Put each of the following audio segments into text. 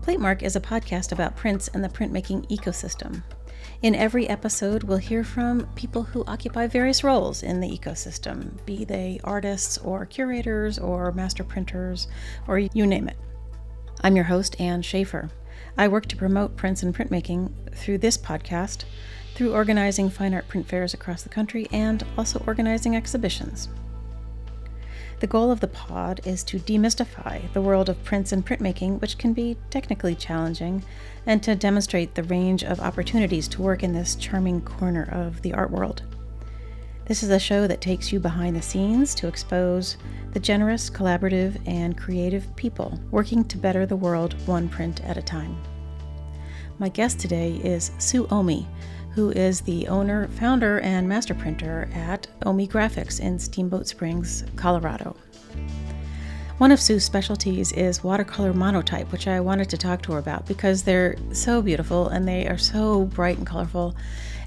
Platemark is a podcast about prints and the printmaking ecosystem. In every episode, we'll hear from people who occupy various roles in the ecosystem, be they artists or curators or master printers, or you name it. I'm your host, Ann Schaefer. I work to promote prints and printmaking through this podcast, through organizing fine art print fairs across the country, and also organizing exhibitions. The goal of the pod is to demystify the world of prints and printmaking, which can be technically challenging, and to demonstrate the range of opportunities to work in this charming corner of the art world. This is a show that takes you behind the scenes to expose the generous, collaborative, and creative people working to better the world one print at a time. My guest today is Sue Oehme, who is the owner, founder, and master printer at Oehme Graphics in Steamboat Springs, Colorado. One of Sue's specialties is watercolor monotype, which I wanted to talk to her about because they're so beautiful and they are so bright and colorful,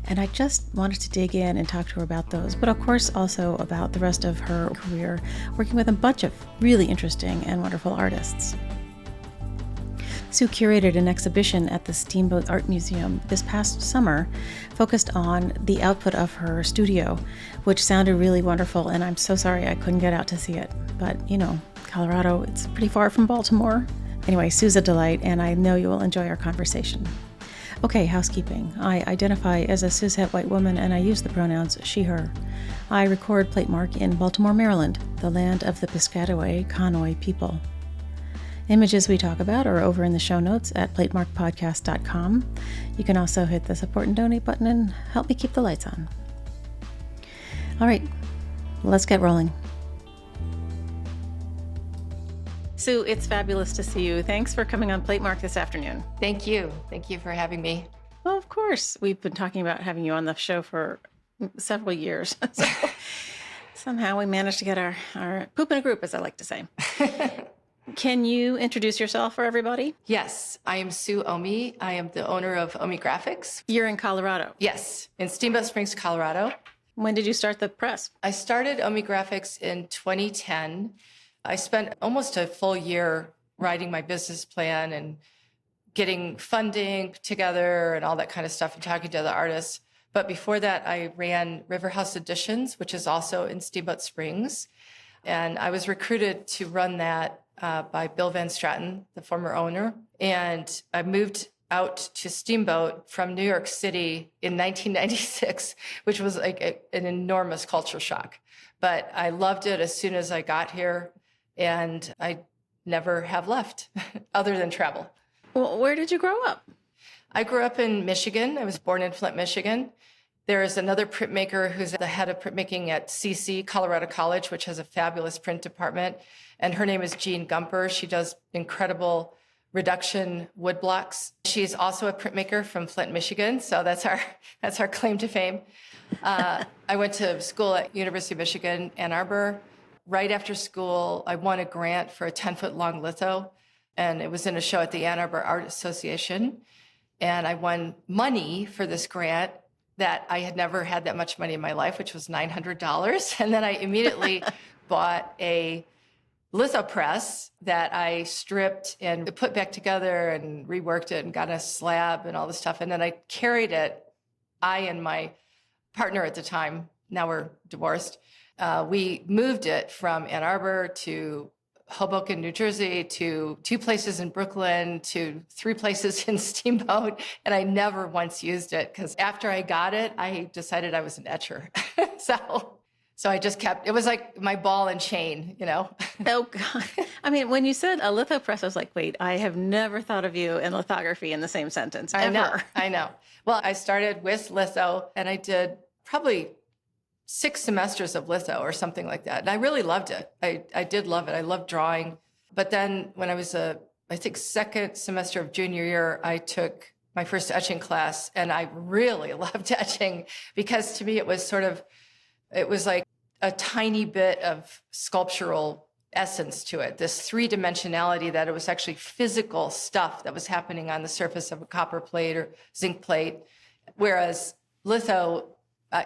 and I just wanted to dig in and talk to her about those, but of course also about the rest of her career, working with a bunch of really interesting and wonderful artists. Sue curated an exhibition at the Steamboat Art Museum this past summer focused on the output of her studio, which sounded really wonderful, and I'm so sorry I couldn't get out to see it. But, you know, Colorado, it's pretty far from Baltimore. Anyway, Sue's a delight, and I know you will enjoy our conversation. Okay, housekeeping. I identify as a cishet white woman, and I use the pronouns she, her. I record Platemark in Baltimore, Maryland, the land of the Piscataway Conoy people. Images we talk about are over in the show notes at platemarkpodcast.com. You can also hit the support and donate button and help me keep the lights on. All right, let's get rolling. Sue, it's fabulous to see you. Thanks for coming on Platemark this afternoon. Thank you. Thank you for having me. Well, of course. We've been talking about having you on the show for several years. So somehow we managed to get our poop in a group, as I like to say. Can you introduce yourself for everybody? Yes, I am Sue Oehme. I am the owner of Oehme Graphics. You're in Colorado? Yes, in Steamboat Springs, Colorado. When did you start the press? I started Oehme Graphics in 2010. I spent almost a full year writing my business plan and getting funding together and all that kind of stuff and talking to other artists. But before that, I ran River House Editions, which is also in Steamboat Springs. And I was recruited to run that by Bill Van Straten, the former owner. And I moved out to Steamboat from New York City in 1996, which was like an enormous culture shock. But I loved it as soon as I got here, and I never have left other than travel. Well, where did you grow up? I grew up in Michigan. I was born in Flint, Michigan. There is another printmaker who's the head of printmaking at CC, Colorado College, which has a fabulous print department. And her name is Jean Gumper. She does incredible reduction wood blocks. She's also a printmaker from Flint, Michigan. So that's our claim to fame. I went to school at University of Michigan, Ann Arbor. Right after school, I won a grant for a 10-foot long litho. And it was in a show at the Ann Arbor Art Association. And I won money for this grant that I had never had that much money in my life, which was $900. And then I immediately bought a litho press that I stripped and put back together and reworked it and got a slab and all this stuff. And then I carried it. I and my partner at the time, now we're divorced, we moved it from Ann Arbor to Hoboken, New Jersey, to 2 places in Brooklyn, to 3 places in Steamboat, and I never once used it because after I got it, I decided I was an etcher. So I just kept, it was like my ball and chain, you know? Oh, God. I mean, when you said a litho press, I was like, wait, I have never thought of you in lithography in the same sentence, ever. I know. Well, I started with litho, and I did probably 6 semesters of litho or something like that. And I really loved it. I did love it. I loved drawing. But then when I was I think second semester of junior year, I took my first etching class, and I really loved etching because to me it was like a tiny bit of sculptural essence to it, this 3-dimensionality that it was actually physical stuff that was happening on the surface of a copper plate or zinc plate. Whereas litho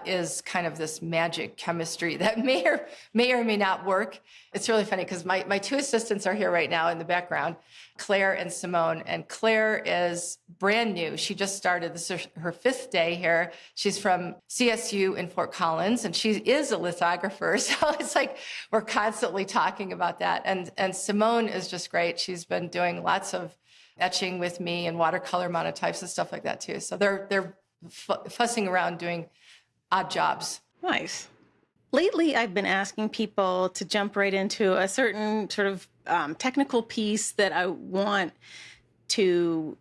is kind of this magic chemistry that may or may not work. It's really funny because my two assistants are here right now in the background, Claire and Simone. And Claire is brand new. She just started. This is her 5th day here. She's from CSU in Fort Collins, and she is a lithographer. So it's like we're constantly talking about that. And Simone is just great. She's been doing lots of etching with me and watercolor monotypes and stuff like that too. So they're fussing around doing odd jobs. Nice. Lately, I've been asking people to jump right into a certain sort of technical piece that I want to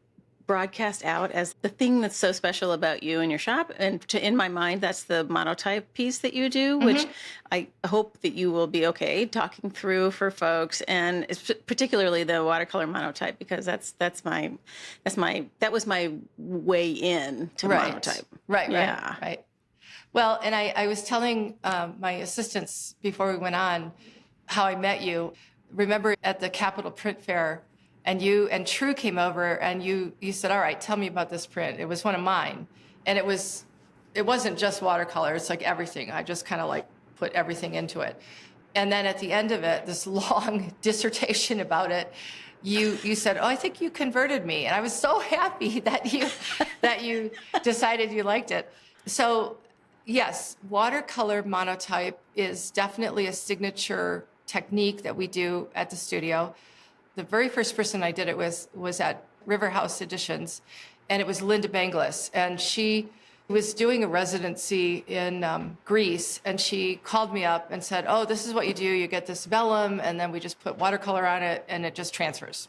broadcast out as the thing that's so special about you and your shop. And in my mind, that's the monotype piece that you do, which I hope that you will be okay talking through for folks, and it's particularly the watercolor monotype, because that was my way in to monotype. Right. Well, and I was telling my assistants before we went on how I met you. Remember at the Capitol Print Fair, and you and True came over, and you said, all right, tell me about this print. It was one of mine. And it wasn't just watercolor. It's like everything. I just kind of like put everything into it. And then at the end of it, this long dissertation about it, you said, oh, I think you converted me. And I was so happy that you decided you liked it. So yes, watercolor monotype is definitely a signature technique that we do at the studio. The very first person I did it with was at River House Editions, and it was Linda Banglis. And she was doing a residency in Greece, and she called me up and said, oh, this is what you do. You get this vellum, and then we just put watercolor on it, and it just transfers.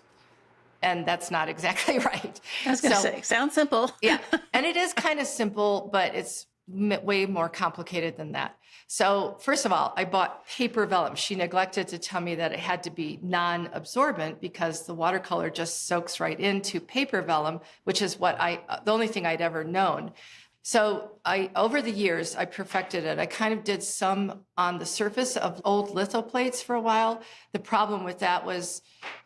And that's not exactly right. I was going to say, sounds simple. Yeah, and it is kind of simple, but it's way more complicated than that. So first of all, I bought paper vellum. She neglected to tell me that it had to be non-absorbent because the watercolor just soaks right into paper vellum, which is the only thing I'd ever known. So over the years, I perfected it. I kind of did some on the surface of old lithoplates for a while. The problem with that was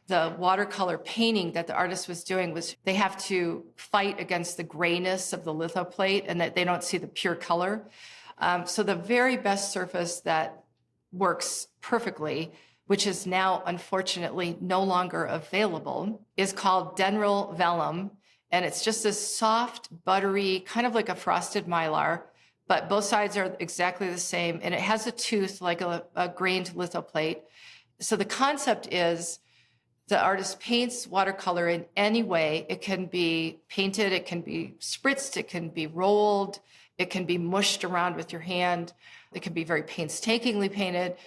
the watercolor painting that the artist was doing was they have to fight against the grayness of the lithoplate and that they don't see the pure color. So the very best surface that works perfectly, which is now unfortunately no longer available, is called Denryl vellum. And it's just this soft, buttery, kind of like a frosted mylar, but both sides are exactly the same. And it has a tooth like a grained lithoplate. So the concept is the artist paints watercolor in any way. It can be painted, it can be spritzed, it can be rolled, it can be mushed around with your hand. It can be very painstakingly painted.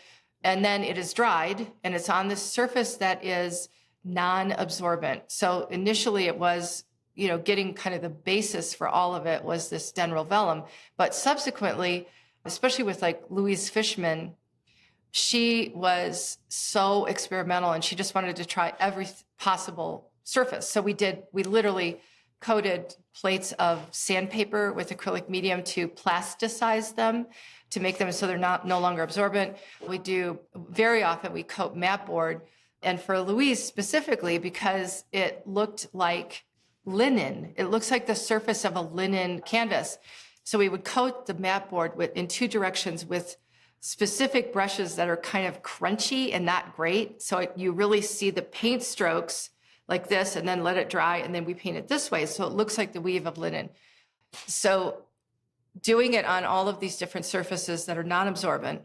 And then it is dried, and it's on this surface that is non-absorbent. So initially it was, getting kind of the basis for all of it was this Denryl vellum. But subsequently, especially with like Louise Fishman, she was so experimental and she just wanted to try every possible surface. So we literally coated plates of sandpaper with acrylic medium to plasticize them, to make them so they're no longer absorbent. Very often we coat mat board. And for Louise specifically, because it looked like linen, it looks like the surface of a linen canvas. So we would coat the mat board in two directions with specific brushes that are kind of crunchy and not great. So you really see the paint strokes like this, and then let it dry, and then we paint it this way. So it looks like the weave of linen. So doing it on all of these different surfaces that are non-absorbent,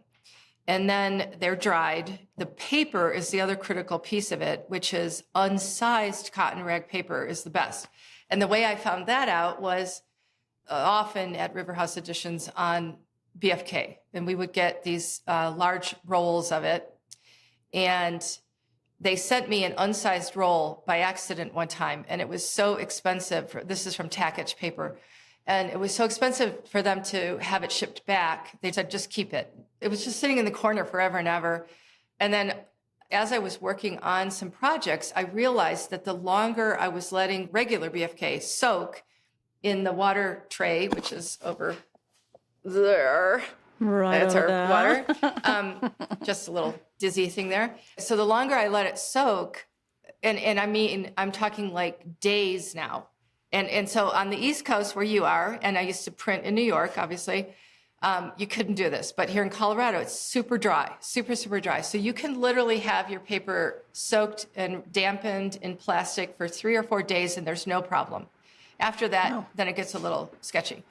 and then they're dried. The paper is the other critical piece of it, which is unsized cotton rag paper is the best. And the way I found that out was often at River House Editions on BFK. And we would get these large rolls of it. And they sent me an unsized roll by accident one time. And it was so expensive. This is from Tackage paper. And it was so expensive for them to have it shipped back. They said, just keep it. It was just sitting in the corner forever and ever. And then as I was working on some projects, I realized that the longer I was letting regular BFK soak in the water tray, which is over there. Right. That's our water. Just a little dizzy thing there. So the longer I let it soak, and I mean, I'm talking like days now. And so on the East Coast where you are, and I used to print in New York, obviously, you couldn't do this. But here in Colorado, it's super dry, super, super dry. So you can literally have your paper soaked and dampened in plastic for 3 or 4 days, and there's no problem. After that, then it gets a little sketchy.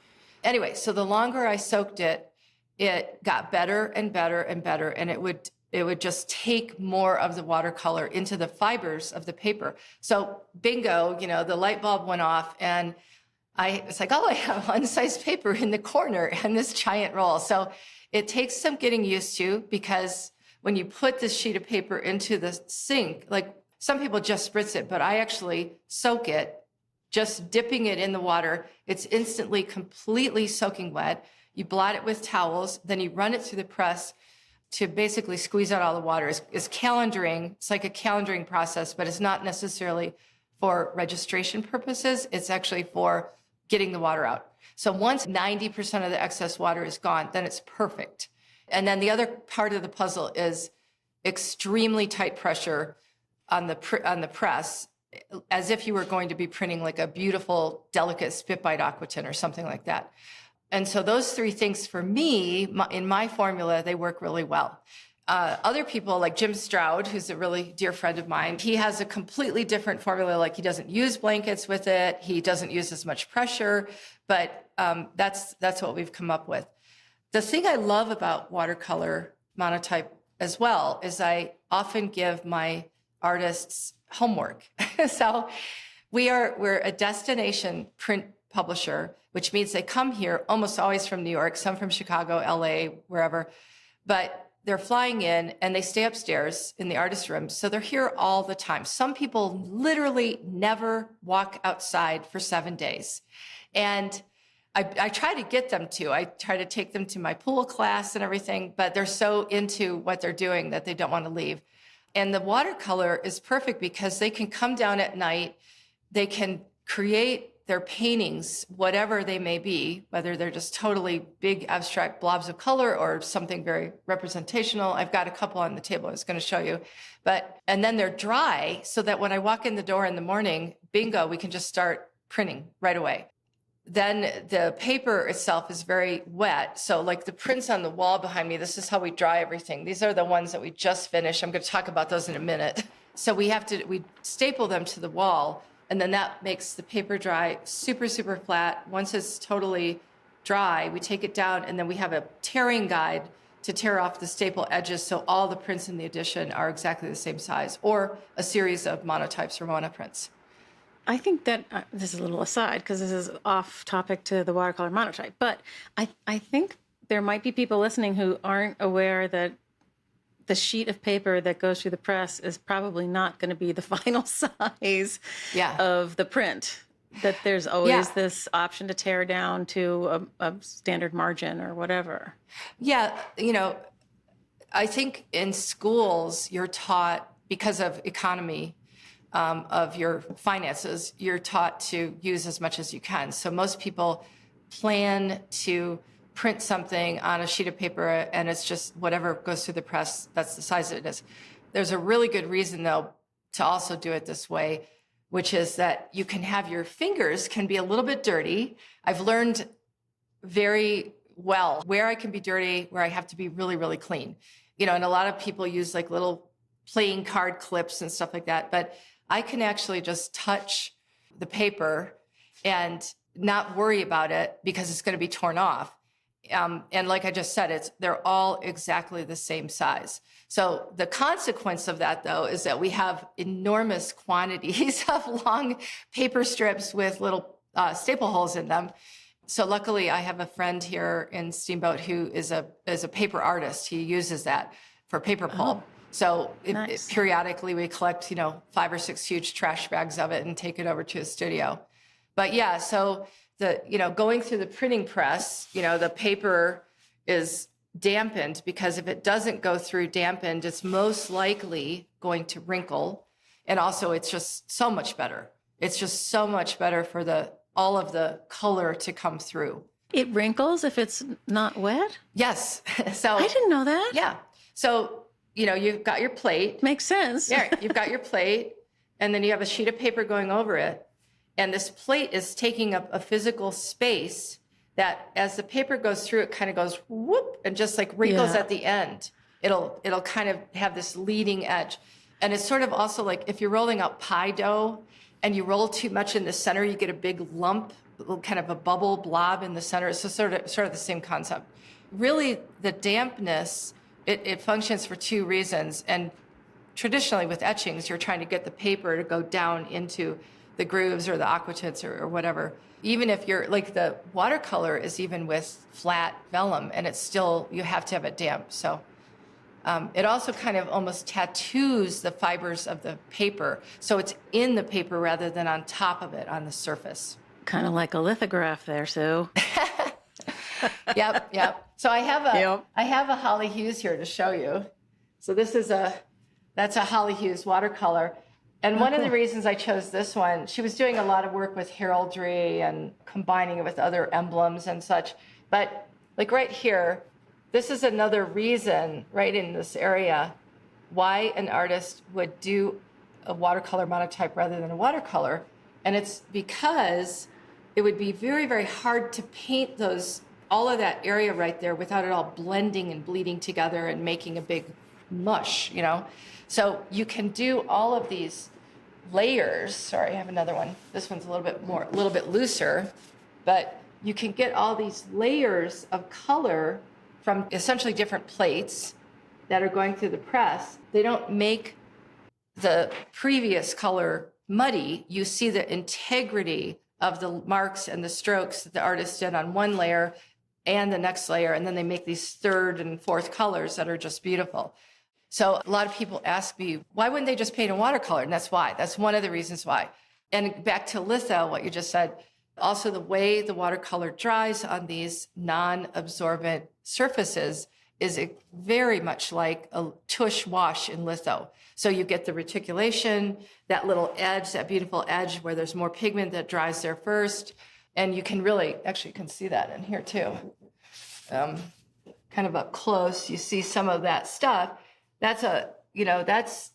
Anyway, so the longer I soaked it, it got better and better and better, and it would just take more of the watercolor into the fibers of the paper. So bingo, the light bulb went off, and it's like, oh, I have unsized paper in the corner and this giant roll. So it takes some getting used to, because when you put this sheet of paper into the sink, like some people just spritz it, but I actually soak it, just dipping it in the water. It's instantly completely soaking wet. You blot it with towels, then you run it through the press to basically squeeze out all the water. It's calendaring. It's like a calendaring process, but it's not necessarily for registration purposes. It's actually for getting the water out. So once 90% of the excess water is gone, then it's perfect. And then the other part of the puzzle is extremely tight pressure on the press, as if you were going to be printing like a beautiful, delicate spit bite aquatint or something like that. And so those 3 things for me, in my formula, they work really well. Other people like Jim Stroud, who's a really dear friend of mine, he has a completely different formula. Like he doesn't use blankets with it. He doesn't use as much pressure, but that's what we've come up with. The thing I love about watercolor monotype as well is I often give my artists homework. So we're a destination print publisher, which means they come here almost always from New York, some from Chicago, LA, wherever, but they're flying in and they stay upstairs in the artist room. So they're here all the time. Some people literally never walk outside for 7 days. And I try to get them to. I try to take them to my pool class and everything, but they're so into what they're doing that they don't want to leave. And the watercolor is perfect because they can come down at night. They can create their paintings, whatever they may be, whether they're just totally big abstract blobs of color or something very representational. I've got a couple on the table I was going to show you. And then they're dry so that when I walk in the door in the morning, bingo, we can just start printing right away. Then the paper itself is very wet. So like the prints on the wall behind me, this is how we dry everything. These are the ones that we just finished. I'm going to talk about those in a minute. So we staple them to the wall, and then that makes the paper dry super, super flat. Once it's totally dry, we take it down, and then we have a tearing guide to tear off the staple edges so all the prints in the edition are exactly the same size, or a series of monotypes or monoprints. I think that this is a little aside because this is off topic to the watercolor monotype, but I think there might be people listening who aren't aware that the sheet of paper that goes through the press is probably not going to be the final size of the print, that there's always this option to tear down to a standard margin or whatever. Yeah, I think in schools you're taught, because of economy, of your finances, you're taught to use as much as you can. So most people plan to print something on a sheet of paper and it's just whatever goes through the press, that's the size it is. There's a really good reason though to also do it this way, which is that you can have your fingers can be a little bit dirty. I've learned very well where I can be dirty, where I have to be really, really clean. And a lot of people use like little playing card clips and stuff like that, but I can actually just touch the paper and not worry about it because it's going to be torn off. And like I just said, they're all exactly the same size. So the consequence of that, though, is that we have enormous quantities of long paper strips with little staple holes in them. So luckily, I have a friend here in Steamboat who is a paper artist. He uses that for paper pulp. So Nice. Periodically we collect, 5 or 6 huge trash bags of it and take it over to his studio. But yeah, so going through the printing press, the paper is dampened because if it doesn't go through dampened, it's most likely going to wrinkle. And also it's just so much better. It's just so much better for all of the color to come through. It wrinkles if it's not wet? Yes. So I didn't know that. Yeah. So you've got your plate. Makes sense. Yeah, you've got your plate, and then you have a sheet of paper going over it. And this plate is taking up a physical space that as the paper goes through, it kind of goes whoop and just like wrinkles at the end. It'll kind of have this leading edge. And it's sort of also like if you're rolling out pie dough and you roll too much in the center, you get a big lump, kind of a bubble blob in the center. It's sort of the same concept. Really, the dampness, it functions for two reasons. And traditionally with etchings, you're trying to get the paper to go down into the grooves or the aquatints or whatever. Even if you're, like the watercolor is even with flat vellum, and it's still, you have to have it damp. So it also kind of almost tattoos the fibers of the paper. So it's in the paper rather than on top of it on the surface. Kind of like a lithograph there, Sue. Yep. So I have a Holly Hughes here to show you. So that's a Holly Hughes watercolor. And one of the reasons I chose this one, she was doing a lot of work with heraldry and combining it with other emblems and such. But like right here, this is another reason right in this area why an artist would do a watercolor monotype rather than a watercolor. And it's because it would be very, very hard to paint all of that area right there without it all blending and bleeding together and making a big mush, So you can do all of these layers. Sorry, I have another one. This one's a little bit looser, but you can get all these layers of color from essentially different plates that are going through the press. They don't make the previous color muddy. You see the integrity of the marks and the strokes that the artist did on one layer and the next layer, and then they make these third and fourth colors that are just beautiful. So a lot of people ask me, why wouldn't they just paint in watercolor? And that's why. That's one of the reasons why. And back to litho, what you just said, also the way the watercolor dries on these non-absorbent surfaces is very much like a tush wash in litho. So you get the reticulation, that little edge, that beautiful edge where there's more pigment that dries there first. And you can actually you can see that in here too. Kind of up close, you see some of that stuff. That's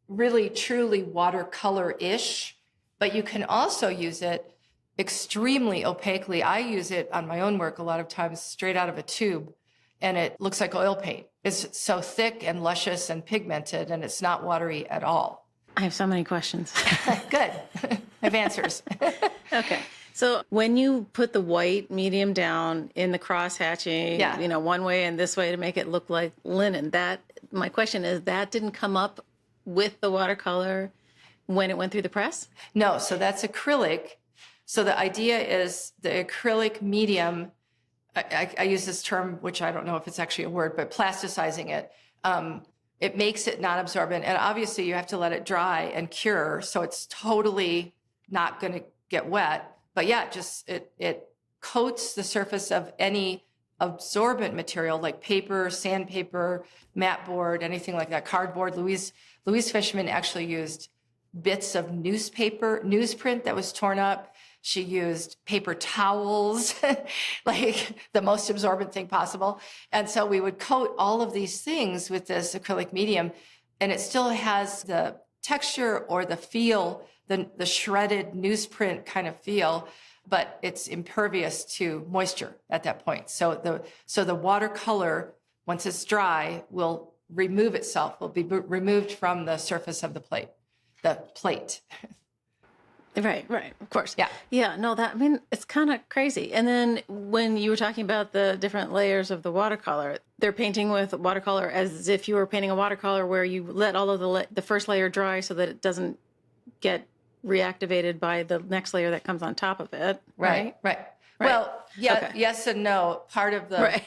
really truly watercolor-ish, but you can also use it extremely opaquely. I use it on my own work a lot of times straight out of a tube, and it looks like oil paint. It's so thick and luscious and pigmented, and it's not watery at all. I have so many questions. Good. I have answers. Okay. So when you put the white medium down in the cross hatching, one way and this way to make it look like linen, my question is, that didn't come up with the watercolor when it went through the press? No, so that's acrylic. So the idea is the acrylic medium, I use this term, which I don't know if it's actually a word, but plasticizing it. It makes it non-absorbent. And obviously you have to let it dry and cure. So it's totally not going to get wet. But yeah, it coats the surface of any absorbent material like paper, sandpaper, mat board, anything like that, cardboard. Louise Fishman actually used bits of newsprint that was torn up. She used paper towels, like the most absorbent thing possible. And so we would coat all of these things with this acrylic medium, and it still has the texture or the feel, the shredded newsprint kind of feel, but it's impervious to moisture at that point. So the watercolor, once it's dry, will remove itself, will be removed from the surface of the plate. Right, of course. Yeah. No, it's kind of crazy. And then when you were talking about the different layers of the watercolor, they're painting with watercolor as if you were painting a watercolor where you let all of the first layer dry so that it doesn't get reactivated by the next layer that comes on top of it. Right. Well, yes and no. Part of the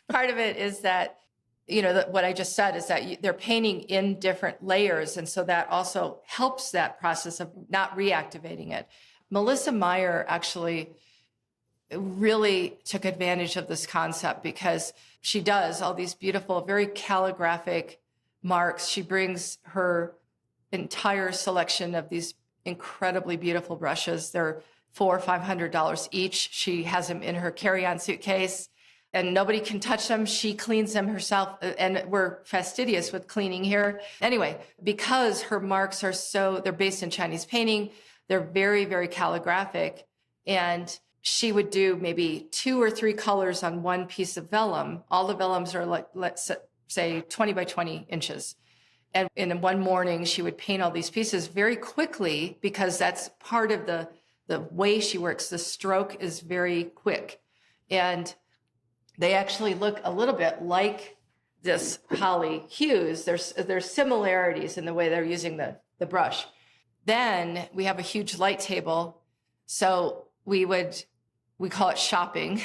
part of it is that, what I just said is that they're painting in different layers. And so that also helps that process of not reactivating it. Melissa Meyer actually really took advantage of this concept because she does all these beautiful, very calligraphic marks. She brings her entire selection of these incredibly beautiful brushes. They're $400 or $500 each. She has them in her carry-on suitcase, and nobody can touch them. She cleans them herself, and we're fastidious with cleaning here. Anyway, because her marks are they're based in Chinese painting, they're very, very calligraphic, and she would do maybe 2 or 3 colors on one piece of vellum. All the vellums are like, let's say 20 by 20 inches. And in one morning, she would paint all these pieces very quickly because that's part of the way she works. The stroke is very quick. And they actually look a little bit like this Holly Hughes. There's similarities in the way they're using the brush. Then we have a huge light table. So we call it shopping.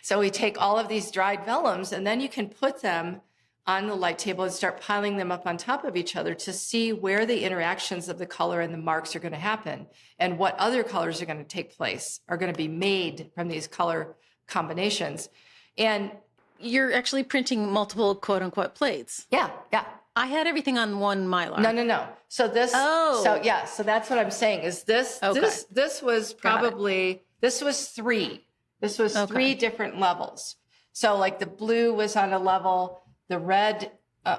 So we take all of these dried vellums, and then you can put them on the light table and start piling them up on top of each other to see where the interactions of the color and the marks are going to happen and what other colors are going to take place, are going to be made from these color combinations. And you're actually printing multiple quote unquote plates. yeah. I had everything on one Mylar. No. So so that's what I'm saying is this was probably, this was 3. This was 3 different levels. So like the blue was on a level, the red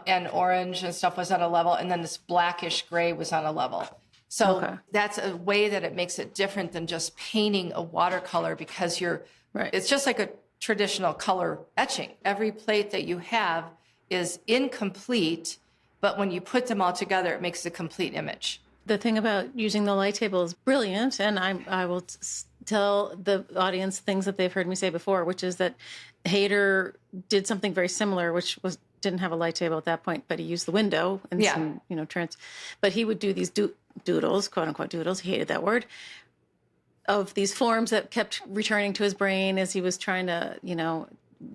and orange and stuff was on a level, and then this blackish gray was on a level. So that's a way that it makes it different than just painting a watercolor, because it's just like a traditional color etching. Every plate that you have is incomplete, but when you put them all together, it makes a complete image. The thing about using the light table is brilliant, and I will tell the audience things that they've heard me say before, which is that Hayter did something very similar, which didn't have a light table at that point, but he used the window and some, but he would do these doodles, quote unquote doodles. He hated that word, of these forms that kept returning to his brain as he was trying to,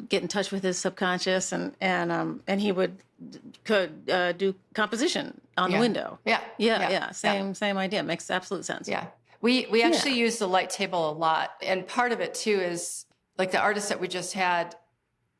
get in touch with his subconscious, and he could do composition on the window. Same idea. Makes absolute sense. Yeah. We actually use the light table a lot. And part of it too is like the artist that we just had,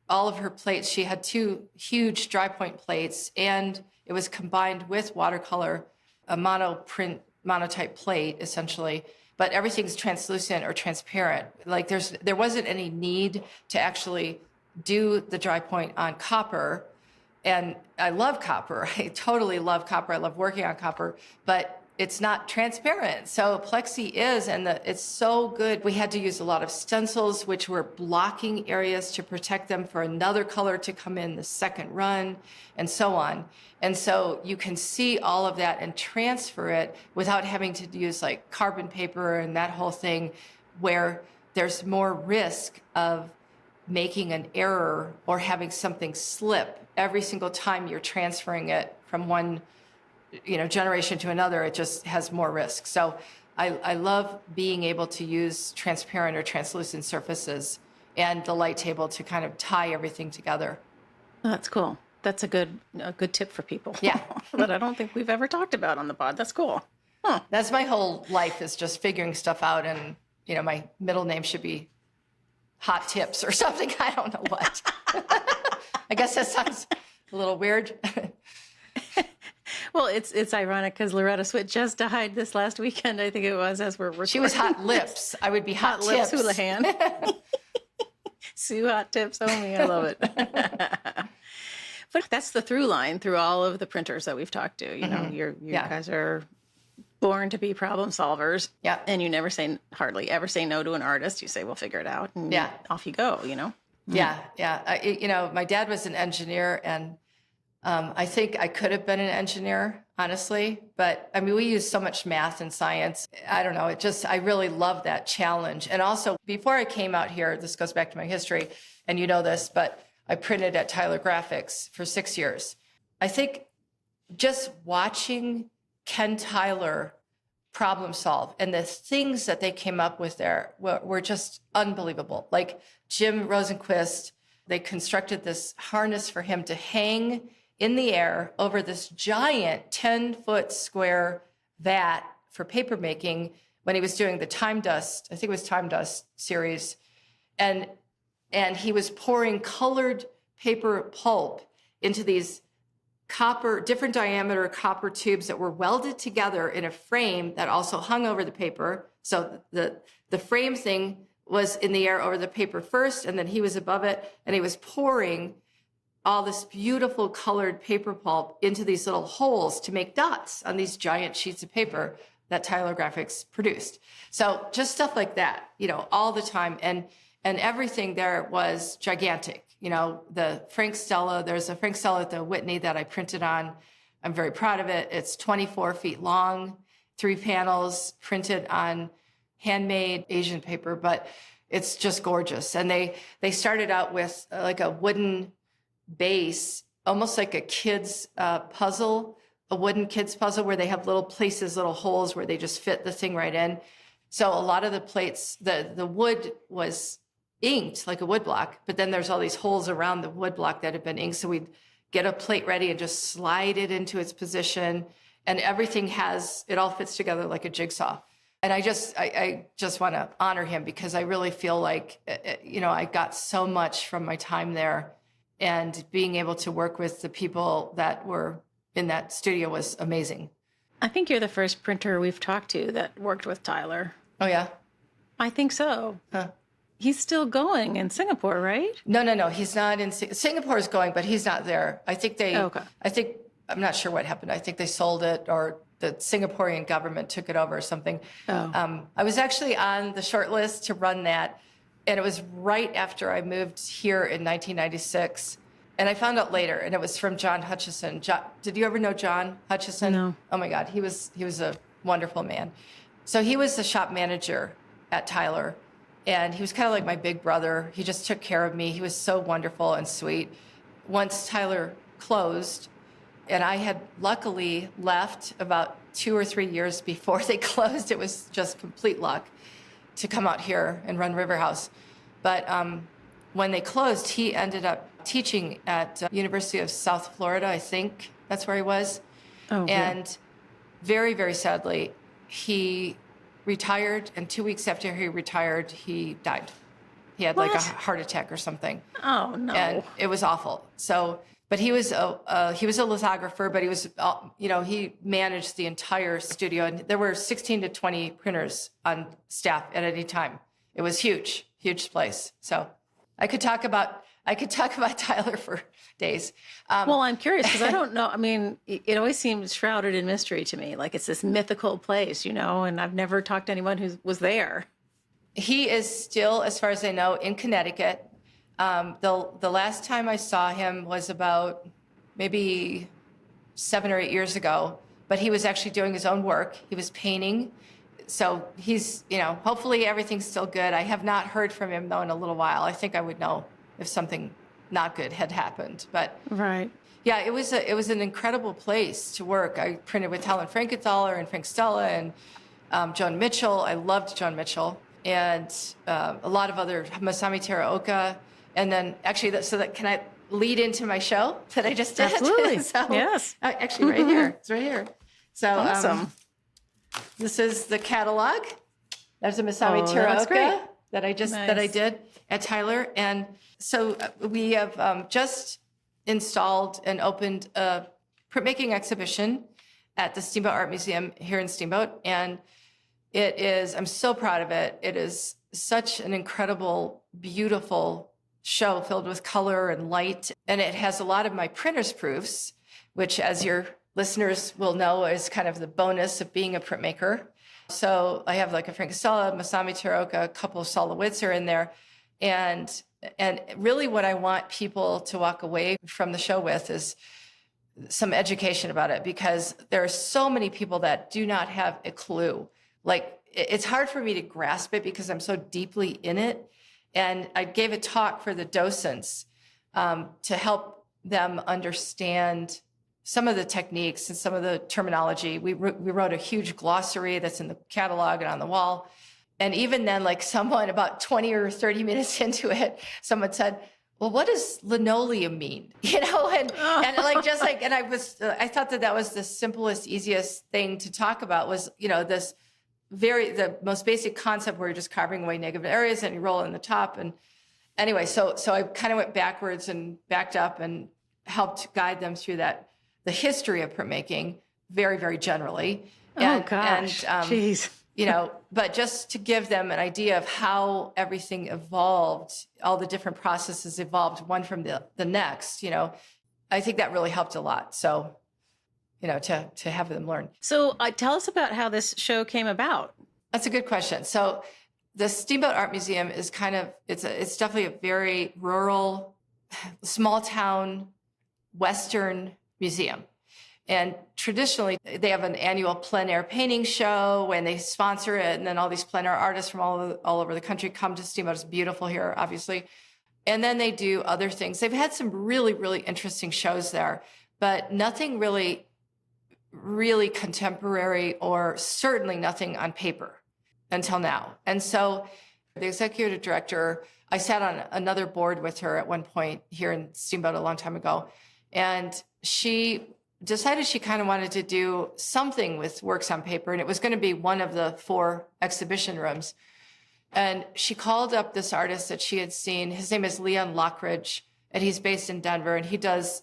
all of her plates, she had 2 huge dry point plates, and it was combined with watercolor, a monotype plate essentially, but everything's translucent or transparent. Like there wasn't any need to actually do the dry point on copper. And I love copper. I totally love copper. I love working on copper, but it's not transparent. So Plexi is, and it's so good. We had to use a lot of stencils, which were blocking areas to protect them for another color to come in the second run, and so on. And so you can see all of that and transfer it without having to use like carbon paper and that whole thing, where there's more risk of making an error or having something slip every single time you're transferring it from one generation to another. It just has more risk. So I love being able to use transparent or translucent surfaces and the light table to kind of tie everything together. Oh, that's cool. That's a good tip for people. Yeah. That I don't think we've ever talked about on the pod. That's cool. Huh. That's my whole life, is just figuring stuff out. And, my middle name should be Hot Tips or something. I don't know what. I guess that sounds a little weird. Well, it's ironic because Loretta Swit just died this last weekend, I think it was, as we're recording. She was Hot Lips. I would be Hot Tips. Lips Houlihan. Sue Hot Tips Oehme. I love it. But that's the through line through all of the printers that we've talked to. You guys are born to be problem solvers. Yeah. And you hardly ever say no to an artist. You say, we'll figure it out. And off you go, Yeah. My dad was an engineer, and I think I could have been an engineer, honestly. But I mean, we use so much math and science. I don't know. I really love that challenge. And also, before I came out here, this goes back to my history, and you know this, but I printed at Tyler Graphics for 6 years. I think just watching Ken Tyler problem solve and the things that they came up with there were just unbelievable. Like Jim Rosenquist, they constructed this harness for him to hang in the air over this giant 10-foot square vat for paper making when he was doing the Time Dust, I think it was Time Dust series. And he was pouring colored paper pulp into these different diameter copper tubes that were welded together in a frame that also hung over the paper. So the frame thing was in the air over the paper first, and then he was above it, and he was pouring all this beautiful colored paper pulp into these little holes to make dots on these giant sheets of paper. that Tyler Graphics produced. So just stuff like that, all the time. And everything there was gigantic. The Frank Stella, there's a Frank Stella at the Whitney that I printed on. I'm very proud of it. It's 24 feet long, 3 panels printed on handmade Asian paper, but it's just gorgeous. And they started out with like a wooden base, almost like a kid's puzzle, a wooden kid's puzzle where they have little places, little holes where they just fit the thing right in. So a lot of the plates, the wood was inked like a wood block, but then there's all these holes around the wood block that had been inked. So we'd get a plate ready and just slide it into its position. And everything it all fits together like a jigsaw. And I just want to honor him because I really feel like, I got so much from my time there, and being able to work with the people that were in that studio was amazing. I think you're the first printer we've talked to that worked with Tyler. Oh, yeah? I think so. Huh. He's still going in Singapore, right? No. He's not in Singapore is going, but he's not there. I think I'm not sure what happened. I think they sold it, or the Singaporean government took it over or something. Oh. I was actually on the short list to run that. And it was right after I moved here in 1996. And I found out later, and it was from John Hutchison. Did you ever know John Hutchison? No. Oh my God, he was a wonderful man. So he was the shop manager at Tyler, and he was kind of like my big brother. He just took care of me. He was so wonderful and sweet. Once Tyler closed, and I had luckily left about 2 or 3 years before they closed. It was just complete luck to come out here and run River House. But when they closed, he ended up teaching at University of South Florida, I think that's where he was. Oh, and yeah. Very, very sadly, he retired, and 2 weeks after he retired, he died. He had like a heart attack or something. Oh, no. And it was awful. So, but he was a lithographer, but he was, he managed the entire studio, and there were 16 to 20 printers on staff at any time. It was huge place. So I could talk about Tyler for days. Well, I'm curious because I don't know. I mean, it always seems shrouded in mystery to me. Like it's this mythical place, and I've never talked to anyone who was there. He is still, as far as I know, in Connecticut. The last time I saw him was about maybe 7 or 8 years ago, but he was actually doing his own work. He was painting. So he's, hopefully everything's still good. I have not heard from him, though, in a little while. I think I would know if something not good had happened. But right. Yeah, it was an incredible place to work. I printed with Helen Frankenthaler and Frank Stella and Joan Mitchell. I loved Joan Mitchell. And a lot of other, Masami Teraoka. And then actually, can I lead into my show that I just did? Absolutely. So, yes. Actually, right here. It's right here. So awesome. This is the catalog. There's a Masami Teraoka that I did at Tyler. And so we have just installed and opened a printmaking exhibition at the Steamboat Art Museum here in Steamboat. And I'm so proud of it. It is such an incredible, beautiful show filled with color and light. And it has a lot of my printer's proofs, which, as your listeners will know, is kind of the bonus of being a printmaker. So I have like a Frank Stella, Masami Teraoka, a couple of Solowitz are in there. And really what I want people to walk away from the show with is some education about it, because there are so many people that do not have a clue. Like, it's hard for me to grasp it because I'm so deeply in it. And I gave a talk for the docents to help them understand some of the techniques and some of the terminology. We wrote a huge glossary that's in the catalog and on the wall. And even then, like someone about 20 or 30 minutes into it, someone said, well, what does linoleum mean? And I thought that was the simplest, easiest thing to talk about was, the most basic concept where you're just carving away negative areas and you roll in the top. And anyway, so I kind of went backwards and backed up and helped guide them through the history of printmaking very, very generally. Jeez. But just to give them an idea of how everything evolved, all the different processes evolved one from the next, I think that really helped a lot. So to have them learn. So tell us about how this show came about. That's a good question. So the Steamboat Art Museum is it's definitely a very rural, small town, Western museum. And traditionally, they have an annual plein air painting show and they sponsor it. And then all these plein air artists from all over the country come to Steamboat. It's beautiful here, obviously. And then they do other things. They've had some really, really interesting shows there, but nothing really, really contemporary, or certainly nothing on paper until now. And so the executive director, I sat on another board with her at one point here in Steamboat a long time ago. And she decided she kind of wanted to do something with works on paper. And it was going to be one of the 4 exhibition rooms. And she called up this artist that she had seen. His name is Leon Lockridge, and he's based in Denver. And he does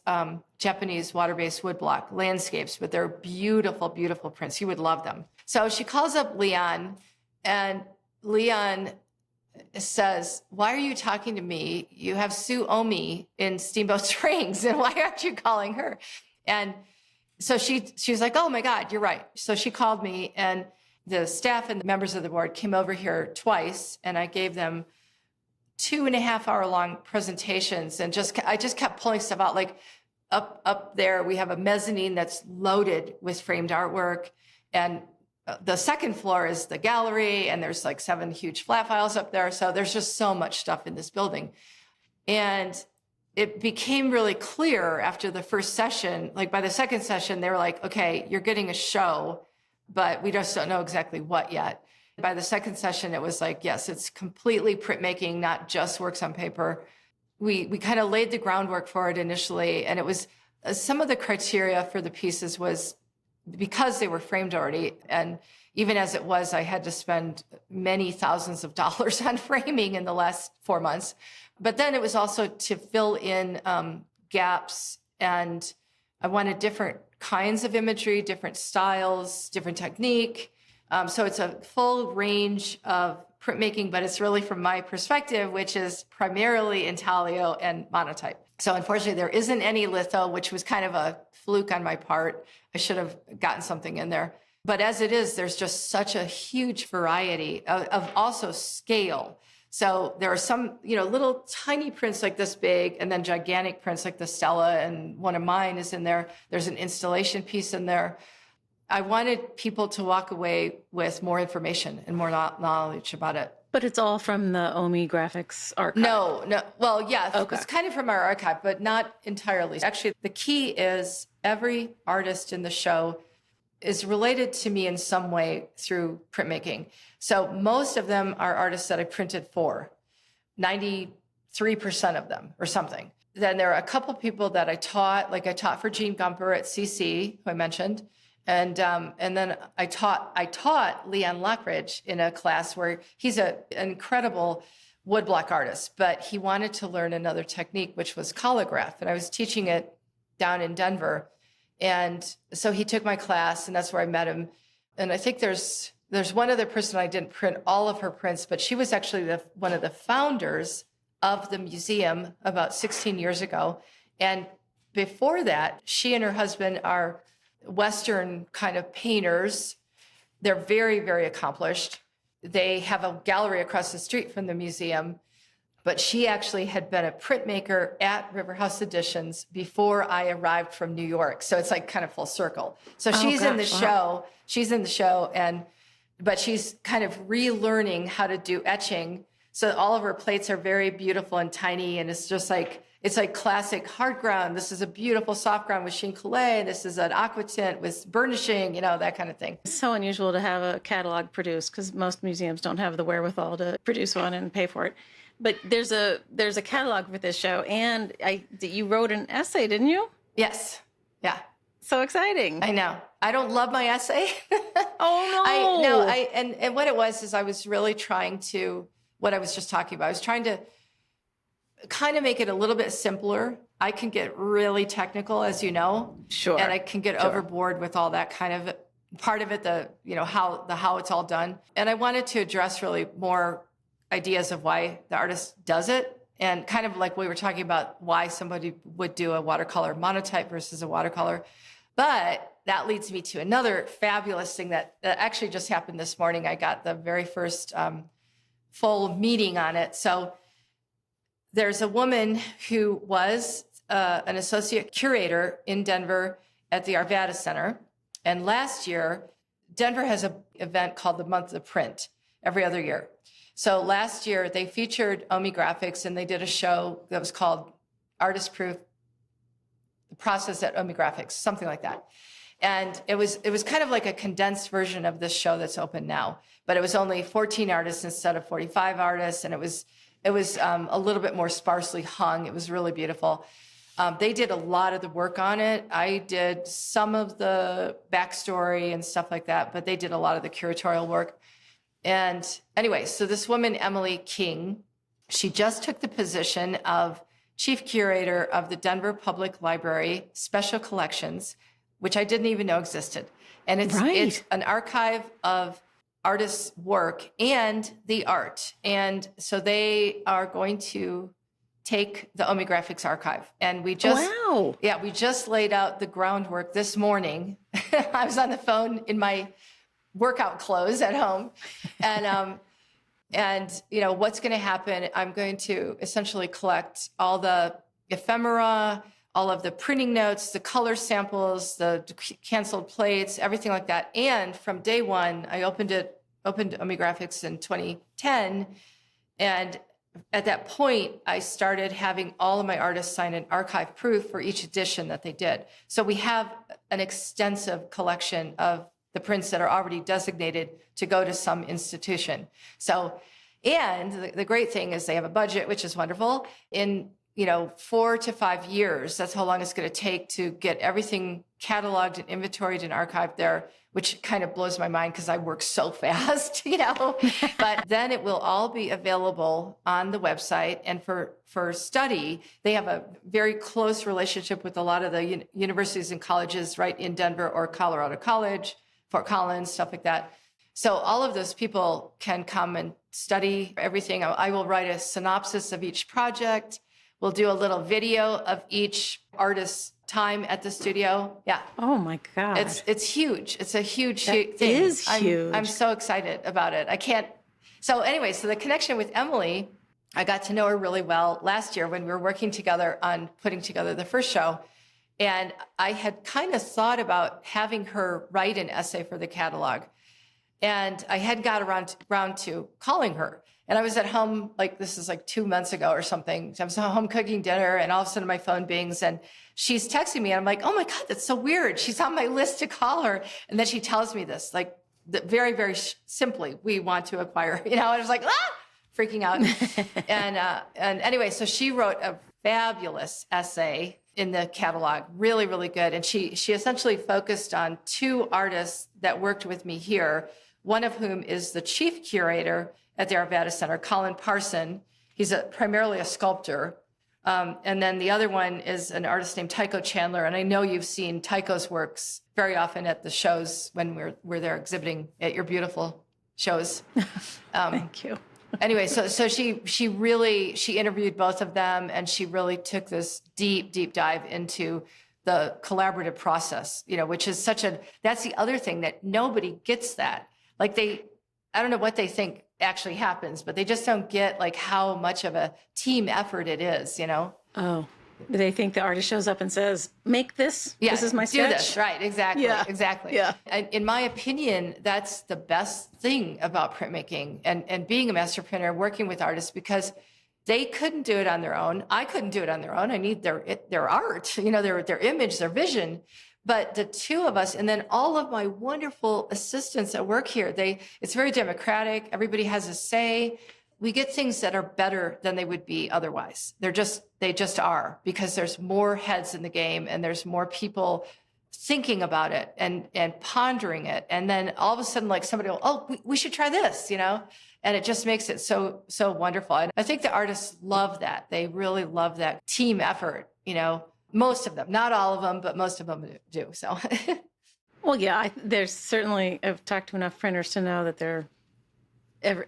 Japanese water-based woodblock landscapes, but they're beautiful, beautiful prints. You would love them. So she calls up Leon, and Leon says, "Why are you talking to me? You have Sue Oehme in Steamboat Springs, and why aren't you calling her?" And so she was like, "Oh my God, you're right." So she called me, and the staff and the members of the board came over here twice, and I gave them 2.5-hour long presentations, and I just kept pulling stuff out. Like up there, we have a mezzanine that's loaded with framed artwork, and the second floor is the gallery, and there's like 7 huge flat files up there. So there's just so much stuff in this building. And it became really clear after the first session, like by the second session, they were like, "Okay, you're getting a show, but we just don't know exactly what yet." By the second session, it was like, yes, it's completely printmaking, not just works on paper. We kind of laid the groundwork for it initially. And it was some of the criteria for the pieces was because they were framed already. And even as it was, I had to spend many thousands of dollars on framing in the last 4 months. But then it was also to fill in gaps. And I wanted different kinds of imagery, different styles, different technique. So it's a full range of printmaking, but it's really from my perspective, which is primarily intaglio and monotype. So unfortunately, there isn't any litho, which was kind of a fluke on my part. I should have gotten something in there. But as it is, there's just such a huge variety of also scale. So there are some, little tiny prints like this big, and then gigantic prints like the Stella, and one of mine is in there. There's an installation piece in there. I wanted people to walk away with more information and more knowledge about it. But it's all from the Oehme Graphics archive? No. Well, yeah, okay. It's kind of from our archive, but not entirely. Actually, the key is every artist in the show is related to me in some way through printmaking. So most of them are artists that I printed for, 93% of them or something. Then there are a couple people that I taught, like I taught for Gene Gumper at CC, who I mentioned. And then I taught Leon Lockridge in a class where he's an incredible woodblock artist, but he wanted to learn another technique, which was collograph. And I was teaching it down in Denver. And so he took my class, and that's where I met him. And I think there's one other person, I didn't print all of her prints, but she was actually one of the founders of the museum about 16 years ago. And before that, she and her husband are Western kind of painters. They're very, very accomplished. They have a gallery across the street from the museum, but she actually had been a printmaker at River House Editions before I arrived from New York. So it's like kind of full circle. So she's in the show. She's in the show, but she's kind of relearning how to do etching. So all of her plates are very beautiful and tiny, and it's just like, it's like classic hard ground. This is a beautiful soft ground with sheen clay. This is an aqua tint with burnishing, that kind of thing. It's so unusual to have a catalog produced because most museums don't have the wherewithal to produce one and pay for it. But there's a catalog for this show, and you wrote an essay, didn't you? Yes. Yeah. So exciting. I know. I don't love my essay. Oh, no. And what it was is I was really trying to, what I was just talking about, I was trying to kind of make it a little bit simpler. I can get really technical, as you know. Sure. And I can get overboard with all that kind of part of it, how it's all done. And I wanted to address really more ideas of why the artist does it. And kind of like we were talking about why somebody would do a watercolor monotype versus a watercolor. But that leads me to another fabulous thing that actually just happened this morning. I got the very first full meeting on it. So there's a woman who was an associate curator in Denver at the Arvada Center. And last year, Denver has an event called the Month of Print every other year. So last year, they featured Oehme Graphics, and they did a show that was called Artist Proof, the process at Oehme Graphics, something like that. And it was kind of like a condensed version of this show that's open now, but it was only 14 artists instead of 45 artists, and it was a little bit more sparsely hung. It was really beautiful. They did a lot of the work on it. I did some of the backstory and stuff like that, but they did a lot of the curatorial work. And anyway, so this woman, Emily King, she just took the position of chief curator of the Denver Public Library Special Collections, which I didn't even know existed. And it's an archive of artists' work and the art. And so they are going to take the Oehme Graphics archive. And we just laid out the groundwork this morning. I was on the phone in my workout clothes at home. And you know, what's going to happen, I'm going to essentially collect all the ephemera, all of the printing notes, the color samples, the canceled plates, everything like that. And from day one, I opened Oehme Graphics in 2010. And at that point, I started having all of my artists sign an archive proof for each edition that they did. So we have an extensive collection of the prints that are already designated to go to some institution. So, and the great thing is they have a budget, which is wonderful. In 4 to 5 years, that's how long it's going to take to get everything cataloged and inventoried and archived there, which kind of blows my mind because I work so fast, But then it will all be available on the website. And for study, they have a very close relationship with a lot of the universities and colleges right in Denver or Colorado College, Fort Collins, stuff like that. So all of those people can come and study everything. I will write a synopsis of each project. We'll do a little video of each artist's time at the studio. Yeah. Oh my God. It's huge. It's a huge thing. It is huge. I'm so excited about it. So anyway, so the connection with Emily, I got to know her really well last year when we were working together on putting together the first show. And I had kind of thought about having her write an essay for the catalog. And I hadn't got around to calling her. And I was at home, this is 2 months ago or something. I was home cooking dinner, and all of a sudden my phone bings, and she's texting me. And I'm like, oh my God, that's so weird. She's on my list to call her. And then she tells me this, very, very simply, we want to acquire, and I was like, freaking out. And anyway, so she wrote a fabulous essay in the catalog, really, really good. And she essentially focused on 2 artists that worked with me here, one of whom is the chief curator at the Arvada Center, Colin Parson. He's primarily a sculptor. And then the other one is an artist named Tycho Chandler. And I know you've seen Tycho's works very often at the shows when we're there exhibiting at your beautiful shows. Thank you. Anyway, so she interviewed both of them, and she really took this deep dive into the collaborative process, which is that's the other thing that nobody gets that. I don't know what they think actually happens, but they just don't get how much of a team effort it is, Oh, they think the artist shows up and says, make this, this is my sketch. Do this, right, exactly, exactly. Yeah. And in my opinion, that's the best thing about printmaking and being a master printer, working with artists, because they couldn't do it on their own. I couldn't do it on their own. I need their art, their image, their vision. But the 2 of us, and then all of my wonderful assistants that work here, it's very democratic. Everybody has a say. We get things that are better than they would be otherwise. They just are, because there's more heads in the game, and there's more people thinking about it and pondering it. And then all of a sudden, somebody will, we should try this, and it just makes it so wonderful. And I think the artists love that. They really love that team effort, Most of them, not all of them, but most of them do. So, well, yeah, there's certainly, I've talked to enough printers to know that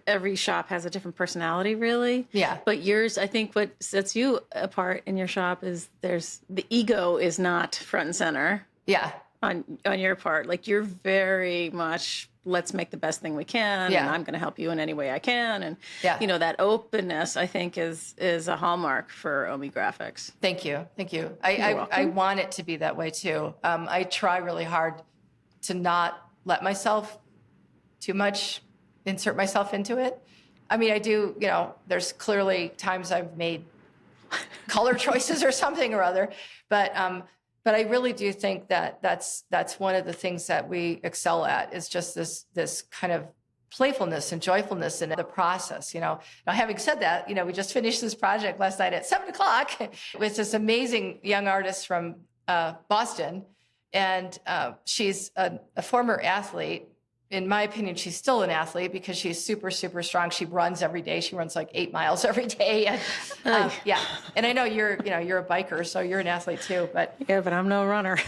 every shop has a different personality, really. Yeah. But yours, I think what sets you apart in your shop is the ego is not front and center. Yeah. on your part. Like, you're very much, let's make the best thing we can, Yeah. and I'm going to help you in any way I can. And Yeah. that openness, I think, is a hallmark for Oehme Graphics. Thank you. Thank you. You're I welcome. want it to be that way too. I try really hard to not let myself too much insert myself into it. I mean, I do, there's clearly times I've made color choices or something or other, but I really do think that that's one of the things that we excel at, is just this kind of playfulness and joyfulness in the process. Now, having said that, we just finished this project last night at 7:00 with this amazing young artist from Boston, and she's a former athlete. In my opinion, she's still an athlete because she's super, super strong. She runs every day. She runs like 8 miles every day. And, yeah. And I know you're a biker, so you're an athlete too. But yeah, but I'm no runner.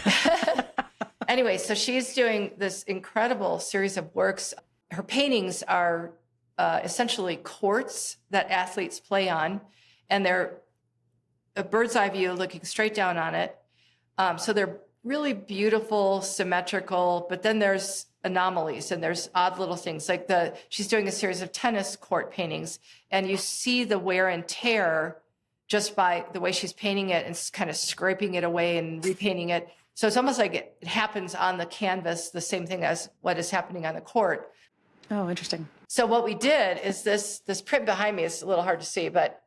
Anyway, so she's doing this incredible series of works. Her paintings are essentially courts that athletes play on, and they're a bird's eye view looking straight down on it. So they're really beautiful, symmetrical, but then there's anomalies and there's odd little things. Like she's doing a series of tennis court paintings, and you see the wear and tear just by the way she's painting it and kind of scraping it away and repainting it. So it's almost like it happens on the canvas, the same thing as what is happening on the court. Oh, interesting. So what we did is this print behind me is a little hard to see, but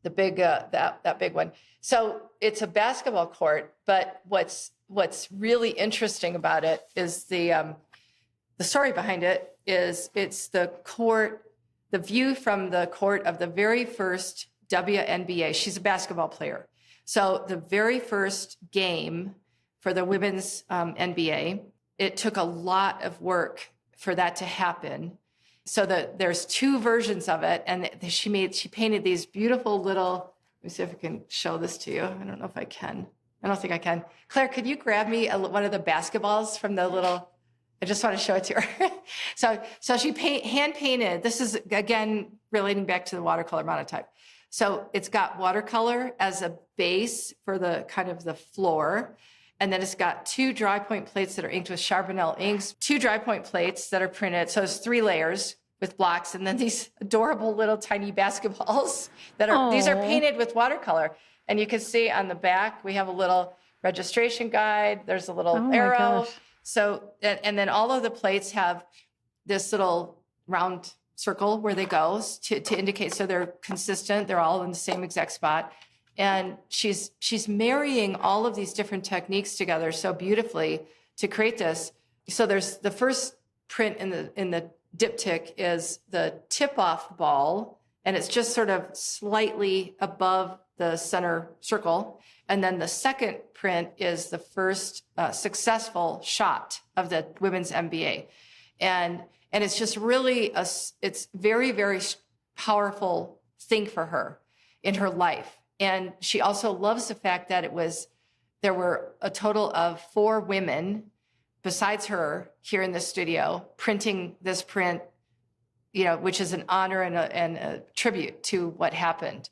the big that big one. So it's a basketball court, but what's really interesting about it is the story behind it is it's the court, the view from the court of the very first WNBA. She's a basketball player. So the very first game for the women's NBA, it took a lot of work for that to happen. So there's two versions of it, and she painted these beautiful little. Let me see if I can show this to you. I don't know if I can. I don't think I can. Claire, could you grab me one of the basketballs from the little? I just want to show it to her. So she hand painted. This is again relating back to the watercolor monotype. So it's got watercolor as a base for the kind of the floor. And then it's got two dry point plates that are inked with Charbonnel inks, two dry point plates that are printed. So it's 3 layers with blocks, and then these adorable little tiny basketballs these are painted with watercolor. And you can see on the back, we have a little registration guide. There's a little arrow. So, and then all of the plates have this little round circle where they go to indicate, so they're consistent. They're all in the same exact spot. And she's marrying all of these different techniques together so beautifully to create this. So there's the first print in the diptych is the tip-off ball, and it's just sort of slightly above the center circle. And then the second print is the first successful shot of the women's NBA. And it's just really it's very, very powerful thing for her in her life. And she also loves the fact that there were a total of 4 women besides her here in the studio printing this print, which is an honor and a tribute to what happened.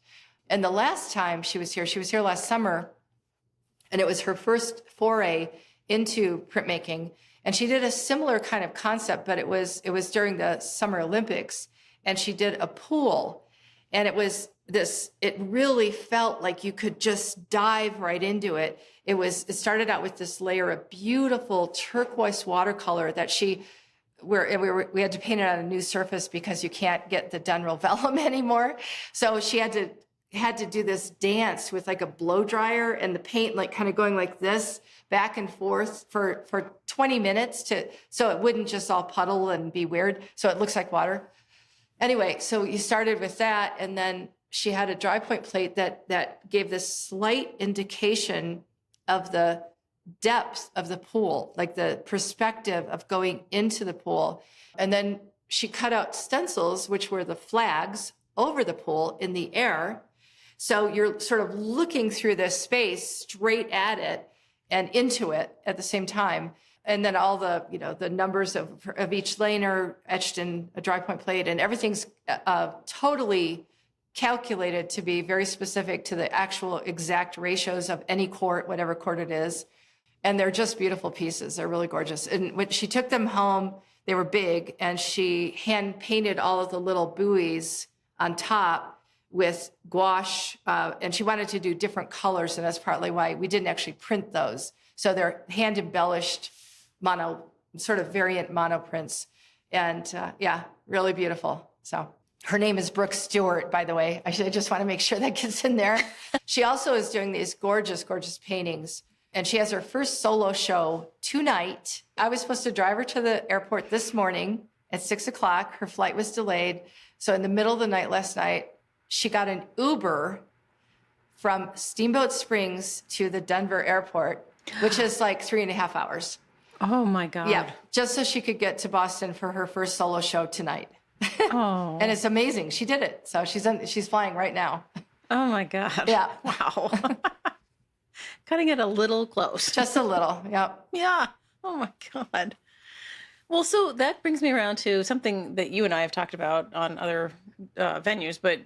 And the last time she was here last summer, and it was her first foray into printmaking. And she did a similar kind of concept, but it was during the Summer Olympics, and she did a pool. And it really felt like you could just dive right into it. It started out with this layer of beautiful turquoise watercolor that we had to paint it on a new surface because you can't get the Denryl vellum anymore. So she had to do this dance with like a blow dryer and the paint like kind of going like this back and forth for 20 minutes so it wouldn't just all puddle and be weird. So it looks like water. Anyway, so you started with that, and then she had a dry point plate that gave this slight indication of the depth of the pool, like the perspective of going into the pool. And then she cut out stencils, which were the flags over the pool in the air. So you're sort of looking through this space straight at it and into it at the same time. And then all the numbers of each lane are etched in a dry point plate, and everything's totally calculated to be very specific to the actual exact ratios of any court, whatever court it is. And they're just beautiful pieces. They're really gorgeous. And when she took them home, they were big, and she hand painted all of the little buoys on top with gouache. And she wanted to do different colors, and that's partly why we didn't actually print those. So they're hand embellished sort of variant mono prints. And yeah, really beautiful. So her name is Brooke Stewart, by the way. I just want to make sure that gets in there. She also is doing these gorgeous, gorgeous paintings. And she has her first solo show tonight. I was supposed to drive her to the airport this morning at 6 o'clock. Her flight was delayed. So in the middle of the night last night, she got an Uber from Steamboat Springs to the Denver airport, which is like 3.5 hours. Oh my God. Yeah, just so she could get to Boston for her first solo show tonight. Oh. And it's amazing. She did it. So she's flying right now. Oh my God. Yeah. Wow. Cutting it a little close. Just a little. Yep. Yeah. Oh my God. Well, so that brings me around to something that you and I have talked about on other venues, but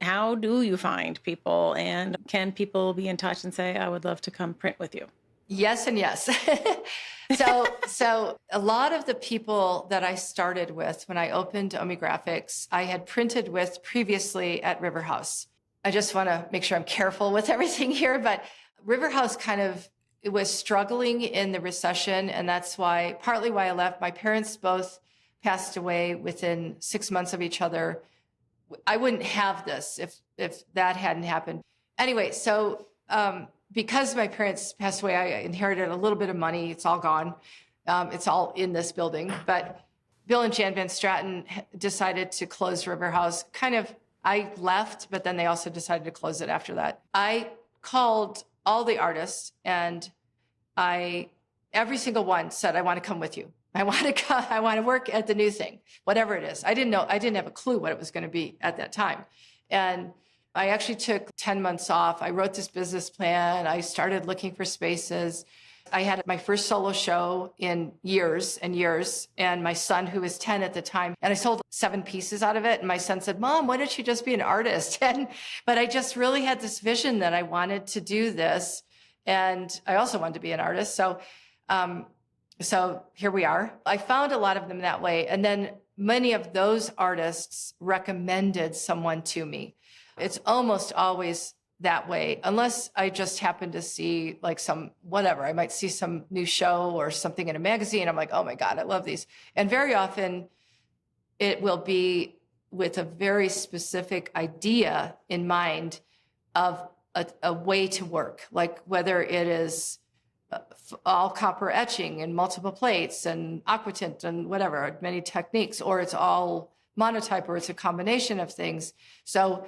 how do you find people, and can people be in touch and say, I would love to come print with you? Yes and yes. So a lot of the people that I started with when I opened Oehme Graphics, I had printed with previously at River House. I just want to make sure I'm careful with everything here, but River House it was struggling in the recession, and that's partly why I left. My parents both passed away within 6 months of each other. I wouldn't have this if that hadn't happened. Anyway, so because my parents passed away, I inherited a little bit of money. It's all gone. It's all in this building. But Bill and Jan Van Straten decided to close River House. I left, but then they also decided to close it after that. I called all the artists, and every single one said, I want to come with you. I want to work at the new thing, whatever it is. I didn't have a clue what it was going to be at that time. And I actually took 10 months off. I wrote this business plan. I started looking for spaces. I had my first solo show in years and years, and my son, who was 10 at the time, and I sold 7 pieces out of it. And my son said, Mom, why don't you just be an artist? But I just really had this vision that I wanted to do this. And I also wanted to be an artist. So here we are. I found a lot of them that way. And then many of those artists recommended someone to me. It's almost always that way, unless I just happen to see like I might see some new show or something in a magazine. I'm like, oh my God, I love these. And very often it will be with a very specific idea in mind of a way to work, like whether it is all copper etching and multiple plates and aquatint and whatever, many techniques, or it's all monotype, or it's a combination of things. So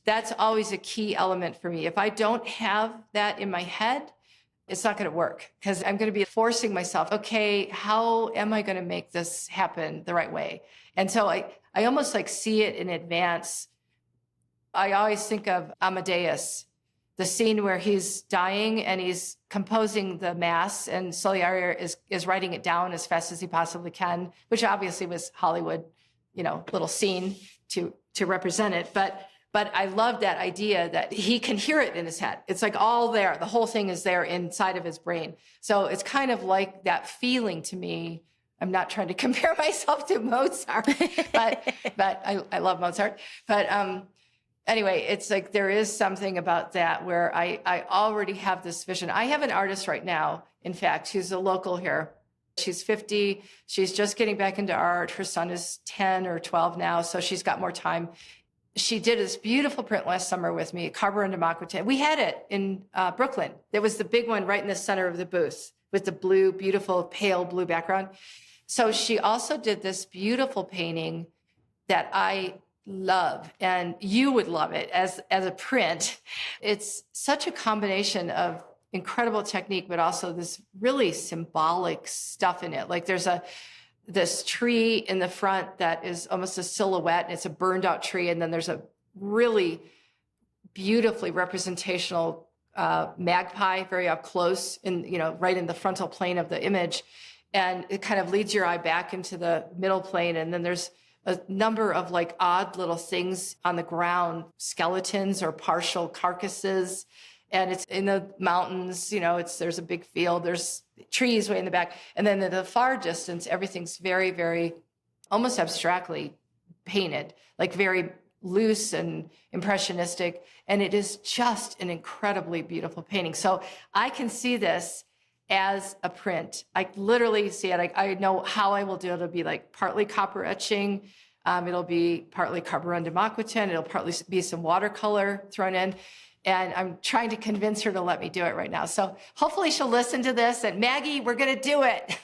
that's always a key element for me. If I don't have that in my head, it's not going to work, because I'm going to be forcing myself, okay, how am I going to make this happen the right way? And so I almost like see it in advance. I always think of Amadeus, the scene where he's dying and he's composing the mass, and Salieri is writing it down as fast as he possibly can, which obviously was Hollywood, little scene to represent it. But I love that idea that he can hear it in his head. It's like all there. The whole thing is there inside of his brain. So it's kind of like that feeling to me. I'm not trying to compare myself to Mozart, but I love Mozart. But anyway, it's like there is something about that where I already have this vision. I have an artist right now, in fact, who's a local here. She's 50. She's just getting back into art. Her son is 10 or 12 now, so she's got more time. She did this beautiful print last summer with me, Carborundum aquatint. We had it in Brooklyn. There was the big one right in the center of the booth with the blue, beautiful, pale blue background. So she also did this beautiful painting that I love, and you would love it as a print. It's such a combination of incredible technique, but also this really symbolic stuff in it. Like there's this tree in the front that is almost a silhouette, and it's a burned out tree. And then there's a really beautifully representational magpie very up close right in the frontal plane of the image. And it kind of leads your eye back into the middle plane. And then there's a number of like odd little things on the ground, skeletons or partial carcasses. And it's in the mountains, there's a big field, there's trees way in the back. And then in the far distance, everything's very, very almost abstractly painted, like very loose and impressionistic. And it is just an incredibly beautiful painting. So I can see this as a print. I literally see it. I know how I will do it. It'll be like partly copper etching. It'll be partly carborundum aquatint. It'll partly be some watercolor thrown in. And I'm trying to convince her to let me do it right now. So hopefully she'll listen to this and Maggie, we're going to do it.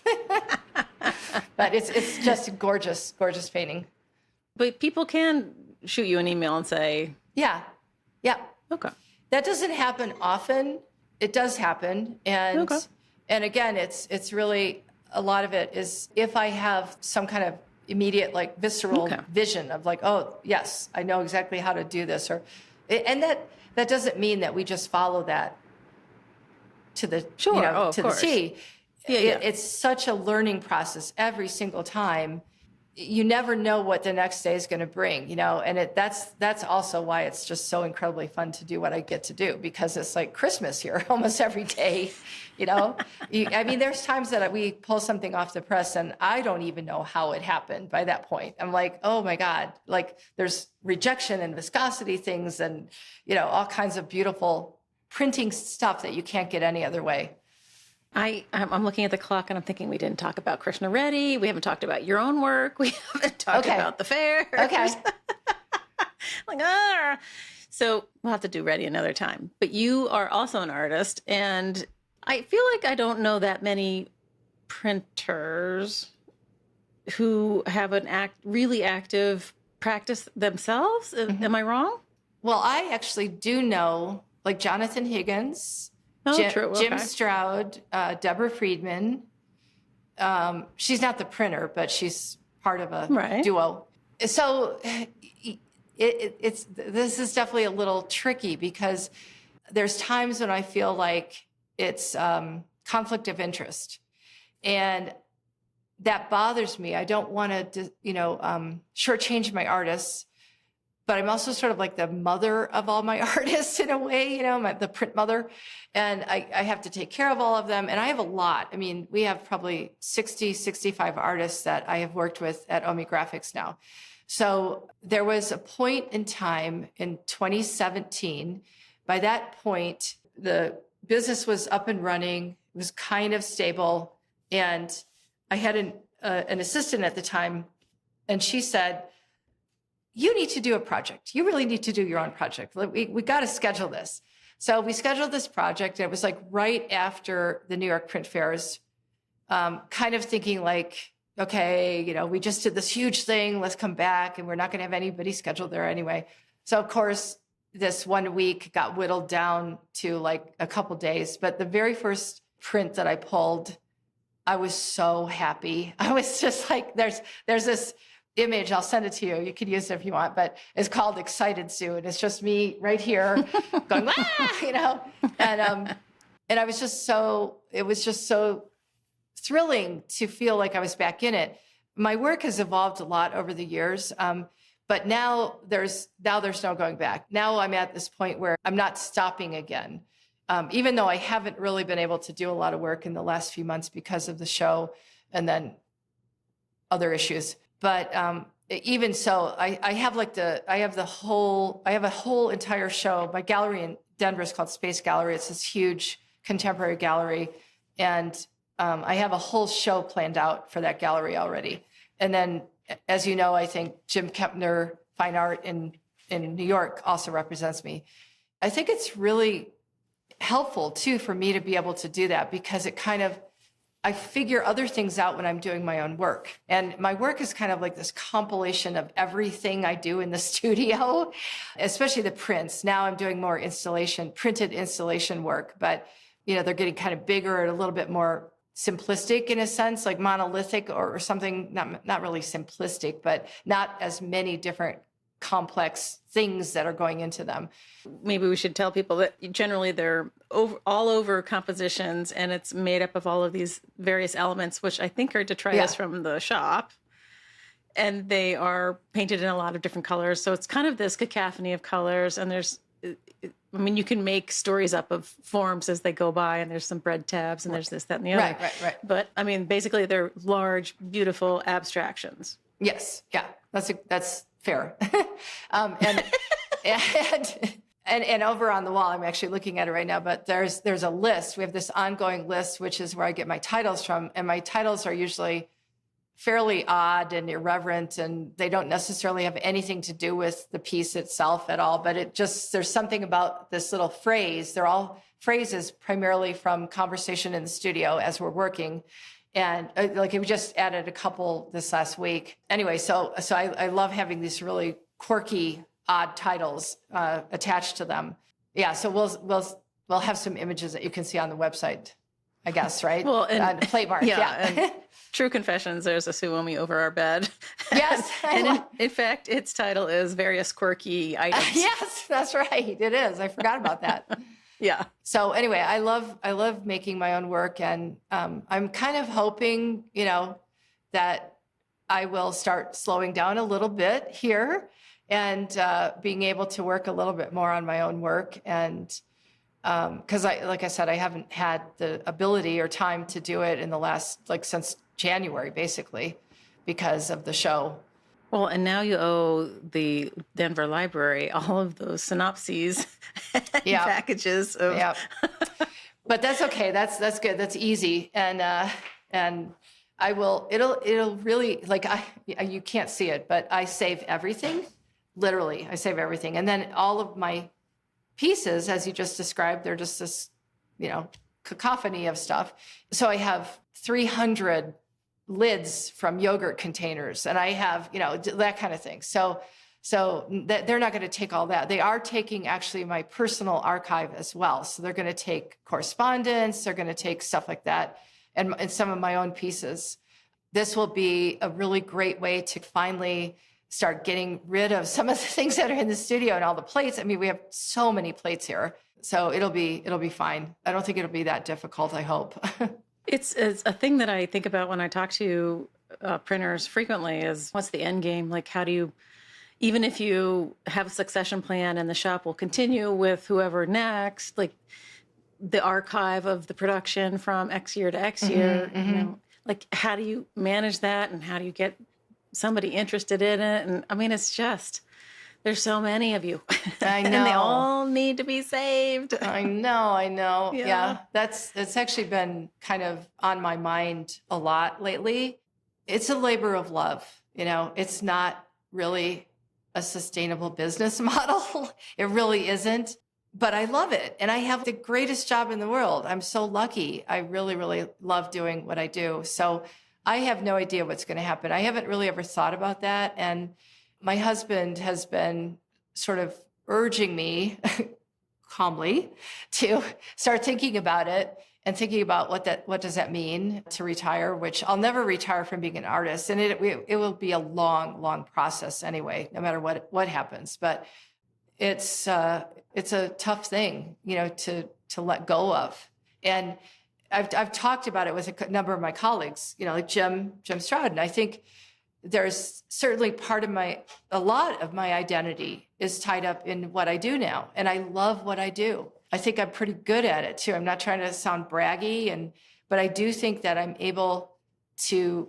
But it's just a gorgeous, gorgeous painting. But people can shoot you an email and say, yeah. Okay. That doesn't happen often. It does happen. And again, it's really, a lot of it is if I have some kind of immediate, like visceral vision of like, oh yes, I know exactly how to do this, and that doesn't mean that we just follow that to the to the T. It's such a learning process every single time. You never know what the next day is going to bring, and that's also why it's just so incredibly fun to do what I get to do, because it's like Christmas here almost every day, I mean, there's times that we pull something off the press and I don't even know how it happened by that point. I'm like, oh my God, like there's rejection and viscosity things and, all kinds of beautiful printing stuff that you can't get any other way. I'm looking at the clock and I'm thinking we didn't talk about Krishna Reddy. We haven't talked about your own work. We haven't talked about the fair. Okay. So we'll have to do Reddy another time. But you are also an artist, and I feel like I don't know that many printers who have an really active practice themselves. Mm-hmm. Am I wrong? Well, I actually do know, like Jonathan Higgins. True. Jim Stroud, Deborah Friedman. She's not the printer, but she's part of a duo. So this is definitely a little tricky because there's times when I feel like it's conflict of interest, and that bothers me. I don't want to, shortchange my artists. But I'm also sort of like the mother of all my artists in a way, the print mother. And I have to take care of all of them. And I have a lot. I mean, we have probably 60, 65 artists that I have worked with at Oehme Graphics now. So there was a point in time in 2017. By that point, the business was up and running. It was kind of stable. And I had an assistant at the time. And she said, you need to do a project. You really need to do your own project. We got to schedule this. So we scheduled this project. And it was like right after the New York Print Fairs, kind of thinking like, okay, we just did this huge thing. Let's come back. And we're not going to have anybody scheduled there anyway. So of course, this 1 week got whittled down to like a couple days. But the very first print that I pulled, I was so happy. I was just like, there's this image, I'll send it to you. You can use it if you want, but it's called Excited Sue. And it's just me right here going, and I was just it was just so thrilling to feel like I was back in it. My work has evolved a lot over the years. But now there's no going back. Now I'm at this point where I'm not stopping again. Even though I haven't really been able to do a lot of work in the last few months because of the show and then other issues. But even so, I have a whole entire show. My gallery in Denver is called Space Gallery. It's this huge contemporary gallery. And I have a whole show planned out for that gallery already. And then, as you know, I think Jim Kempner, Fine Art in New York also represents me. I think it's really helpful too for me to be able to do that because I figure other things out when I'm doing my own work. And my work is kind of like this compilation of everything I do in the studio, especially the prints. Now I'm doing more printed installation work, but they're getting kind of bigger and a little bit more simplistic in a sense, like monolithic or something, not really simplistic, but not as many different complex things that are going into them. Maybe we should tell people that generally they're all over compositions and it's made up of all of these various elements, which I think are detritus from the shop. And they are painted in a lot of different colors. So it's kind of this cacophony of colors. And there's I mean, you can make stories up of forms as they go by, and there's some bread tabs, and there's this, that, and the other. Right. But I mean, basically, they're large, beautiful abstractions. Yes. Yeah. That's fair. And, and over on the wall, I'm actually looking at it right now, but there's a list. We have this ongoing list, which is where I get my titles from. And my titles are usually fairly odd and irreverent, and they don't necessarily have anything to do with the piece itself at all. But there's something about this little phrase. They're all phrases primarily from conversation in the studio as we're working. And like we just added a couple this last week. Anyway, so I love having these really quirky, odd titles attached to them. Yeah, so we'll have some images that you can see on the website, I guess, right? Well, and Platemark, yeah. And True Confessions, there's a Sue Oehme over our bed. Yes. In fact, its title is Various Quirky Items. Yes, that's right. It is. I forgot about that. Yeah. So anyway, I love making my own work, and I'm kind of hoping, that I will start slowing down a little bit here and being able to work a little bit more on my own work. And because like I said, I haven't had the ability or time to do it in the last, since January, basically, because of the show. Well, and now you owe the Denver Library all of those synopses and packages of. Yeah. But that's okay. That's good. That's easy. And I will. It'll really you can't see it, but I save everything. Literally, I save everything, and then all of my pieces, as you just described, they're just this, cacophony of stuff. So I have 300 lids from yogurt containers, and I have, that kind of thing. So they're not going to take all that. They are taking actually my personal archive as well. So they're going to take correspondence, they're going to take stuff like that, and some of my own pieces. This will be a really great way to finally start getting rid of some of the things that are in the studio and all the plates. I mean, we have so many plates here. So it'll be fine. I don't think it'll be that difficult, I hope. It's a thing that I think about when I talk to printers frequently is what's the end game? Like, how do you, even if you have a succession plan and the shop will continue with whoever next, like the archive of the production from X year to X year, like how do you manage that, and how do you get somebody interested in it? And I mean, it's just, there's so many of you. I know. And they all need to be saved. I know. Yeah. It's actually been kind of on my mind a lot lately. It's a labor of love. It's not really a sustainable business model. It really isn't. But I love it. And I have the greatest job in the world. I'm so lucky. I really, really love doing what I do. So I have no idea what's going to happen. I haven't really ever thought about that. And my husband has been sort of urging me calmly to start thinking about it and thinking about what does that mean to retire, which I'll never retire from being an artist. And it will be a long, long process anyway, no matter what happens. But it's a tough thing, to let go of. And I've talked about it with a number of my colleagues, like Jim Stroud. And I think there's certainly a lot of my identity is tied up in what I do now. And I love what I do. I think I'm pretty good at it too. I'm not trying to sound braggy, but I do think that I'm able to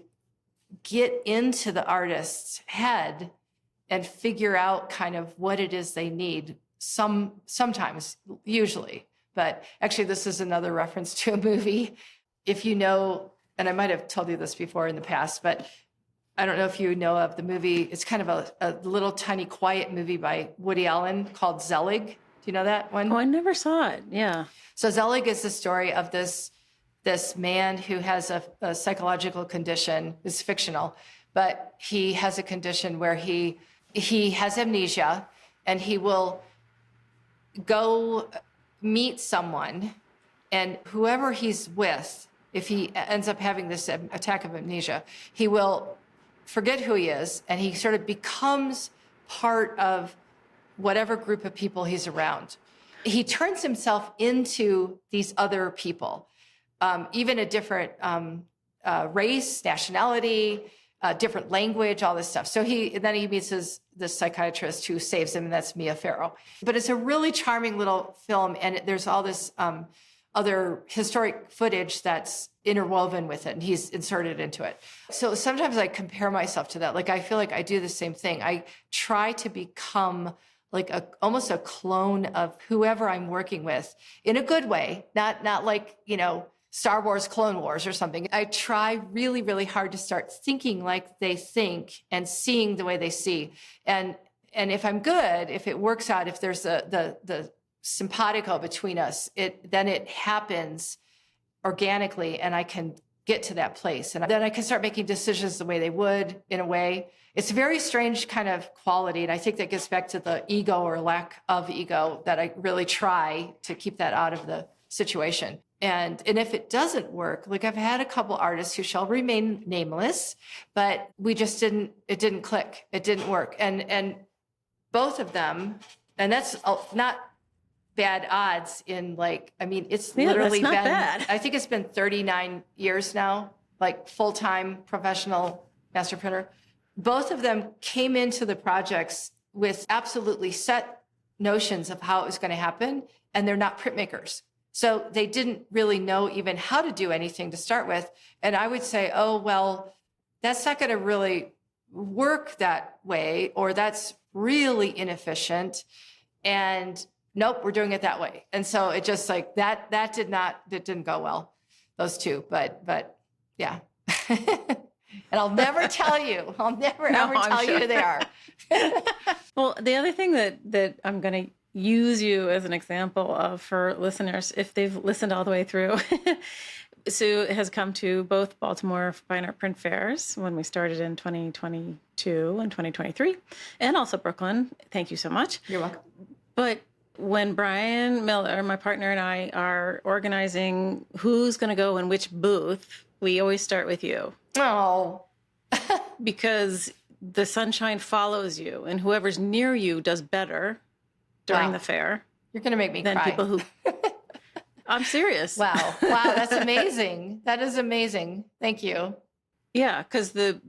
get into the artist's head and figure out kind of what it is they need. Sometimes, usually. But actually, this is another reference to a movie. If you know, and I might have told you this before in the past, but I don't know if you know of the movie. It's kind of a little tiny quiet movie by Woody Allen called Zelig. Do you know that one? Oh, I never saw it. Yeah. So Zelig is the story of this man who has a psychological condition. It's fictional, but he has a condition where he has amnesia, and he will go meet someone, and whoever he's with, if he ends up having this attack of amnesia, he will forget who he is, and he sort of becomes part of whatever group of people he's around. He turns himself into these other people, even a different race, nationality, different language, all this stuff. So then he meets this psychiatrist who saves him, and that's Mia Farrow. But it's a really charming little film, and there's all this other historic footage that's interwoven with it, and he's inserted into it. So sometimes I compare myself to that. Like, I feel like I do the same thing. I try to become like almost a clone of whoever I'm working with in a good way, not like, Star Wars, Clone Wars or something. I try really, really hard to start thinking like they think and seeing the way they see. And if I'm good, if it works out, if there's the simpatico between us, then it happens organically, and I can get to that place. And then I can start making decisions the way they would, in a way. It's a very strange kind of quality. And I think that gets back to the ego or lack of ego, that I really try to keep that out of the situation. And if it doesn't work, like I've had a couple artists who shall remain nameless, but it didn't click. It didn't work. And both of them, and that's not bad odds it's literally been, bad. I think it's been 39 years now, like full-time professional master printer. Both of them came into the projects with absolutely set notions of how it was going to happen, and they're not printmakers. So they didn't really know even how to do anything to start with. And I would say, oh, well, that's not going to really work that way, or that's really inefficient. And nope, we're doing it that way. And so it just like that didn't go well, those two, but yeah. And I'll never tell you, ever tell you who they are. Well, the other thing that I'm going to use you as an example of for listeners, if they've listened all the way through, Sue has come to both Baltimore Fine Art Print Fairs when we started in 2022 and 2023, and also Brooklyn. Thank you so much. You're welcome. But when Brian Miller, my partner, and I are organizing who's going to go in which booth, we always start with you. Oh. Because the sunshine follows you, and whoever's near you does better during the fair. You're going to make me than cry. People who... I'm serious. Wow, that's amazing. That is amazing. Thank you. Yeah, because the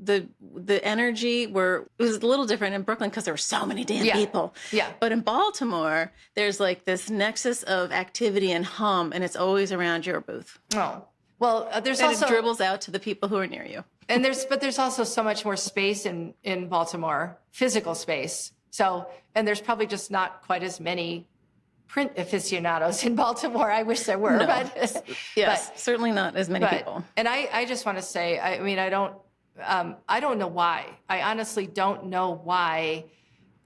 energy it was a little different in Brooklyn because there were so many damn people. Yeah. But in Baltimore, there's like this nexus of activity and hum, and it's always around your booth. Oh, well, there's and also... it dribbles out to the people who are near you. And there's also so much more space in Baltimore, physical space. So, and there's probably just not quite as many print aficionados in Baltimore. I wish there were, yes, certainly not as many people. And I just want to say, I mean, I don't know why. I honestly don't know why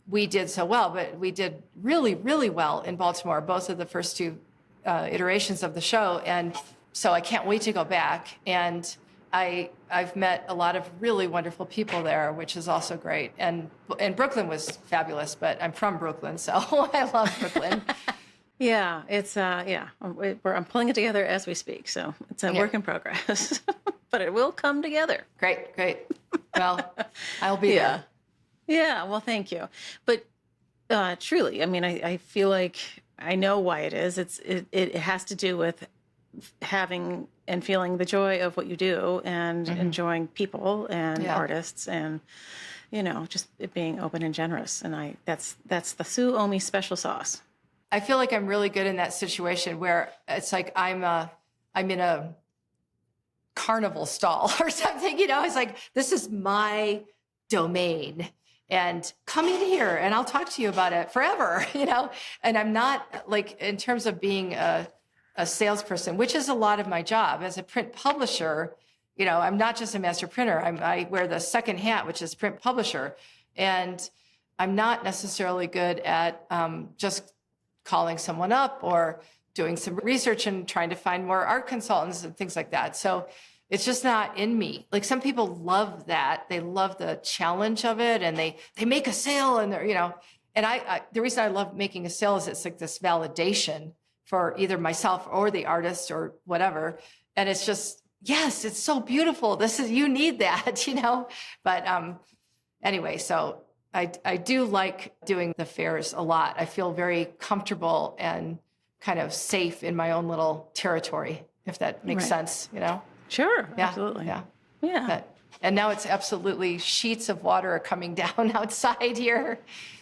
we did so well, but we did really, really well in Baltimore, both of the first two iterations of the show. And so I can't wait to go back. And I've met a lot of really wonderful people there, which is also great. And Brooklyn was fabulous, but I'm from Brooklyn, so I love Brooklyn. Yeah, it's I'm pulling it together as we speak, so it's a work in progress, but it will come together. Great. Well, I'll be there. Yeah. Well, thank you. But truly, I mean, I feel like I know why it is. It has to do with having and feeling the joy of what you do, and enjoying people and artists, and just it being open and generous. And that's the Sue Oehme special sauce. I feel like I'm really good in that situation where it's like I'm in a carnival stall or something. It's like, this is my domain, and come in here and I'll talk to you about it forever. And I'm not like, in terms of being a salesperson, which is a lot of my job as a print publisher. I'm not just a master printer. I wear the second hat, which is print publisher. And I'm not necessarily good at just calling someone up or doing some research and trying to find more art consultants and things like that. So it's just not in me. Like, some people love that. They love the challenge of it, and they make a sale, and they're, and I the reason I love making a sale is it's like this validation for either myself or the artist or whatever. And it's just, yes, it's so beautiful. You need that, But anyway, so I do like doing the fairs a lot. I feel very comfortable and kind of safe in my own little territory, if that makes sense, Sure, Yeah, absolutely. Yeah. But And now it's absolutely sheets of water are coming down outside here.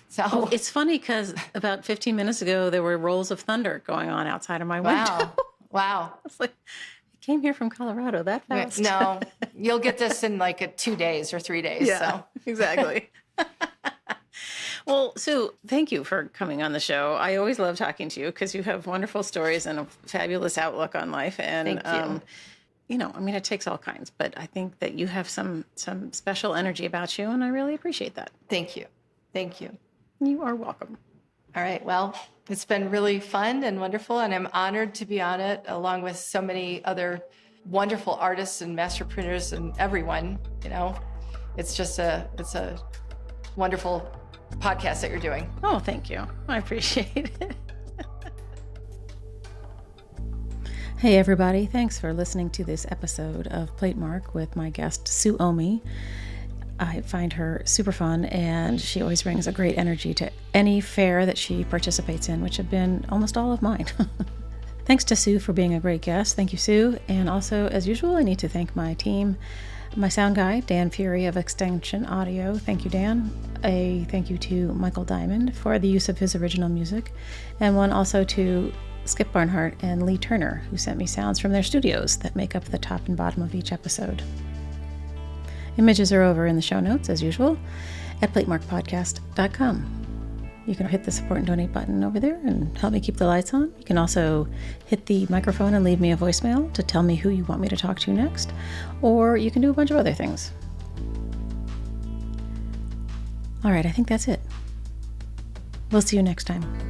So It's funny because about 15 minutes ago, there were rolls of thunder going on outside of my window. Wow. It's like, I came here from Colorado that fast. No, you'll get this in like 2 days or 3 days. Yeah, So. exactly. Well, Sue, thank you for coming on the show. I always love talking to you because you have wonderful stories and a fabulous outlook on life. And, Thank you. I mean, it takes all kinds, but I think that you have some special energy about you, and I really appreciate that. Thank you. Thank you. You are welcome. All right. Well, it's been really fun and wonderful, and I'm honored to be on it along with so many other wonderful artists and master printers and everyone. It's just it's a wonderful podcast that you're doing. Oh, thank you. I appreciate it. Hey, everybody. Thanks for listening to this episode of Platemark with my guest, Sue Oehme. I find her super fun, and she always brings a great energy to any fair that she participates in, which have been almost all of mine. Thanks to Sue for being a great guest. Thank you, Sue. And also, as usual, I need to thank my team, my sound guy, Dan Fury of Extension Audio. Thank you, Dan. A thank you to Michael Diamond for the use of his original music, and one also to Skip Barnhart and Lee Turner, who sent me sounds from their studios that make up the top and bottom of each episode. Images are over in the show notes, as usual, at platemarkpodcast.com. You can hit the support and donate button over there and help me keep the lights on. You can also hit the microphone and leave me a voicemail to tell me who you want me to talk to next, or you can do a bunch of other things. All right, I think that's it. We'll see you next time.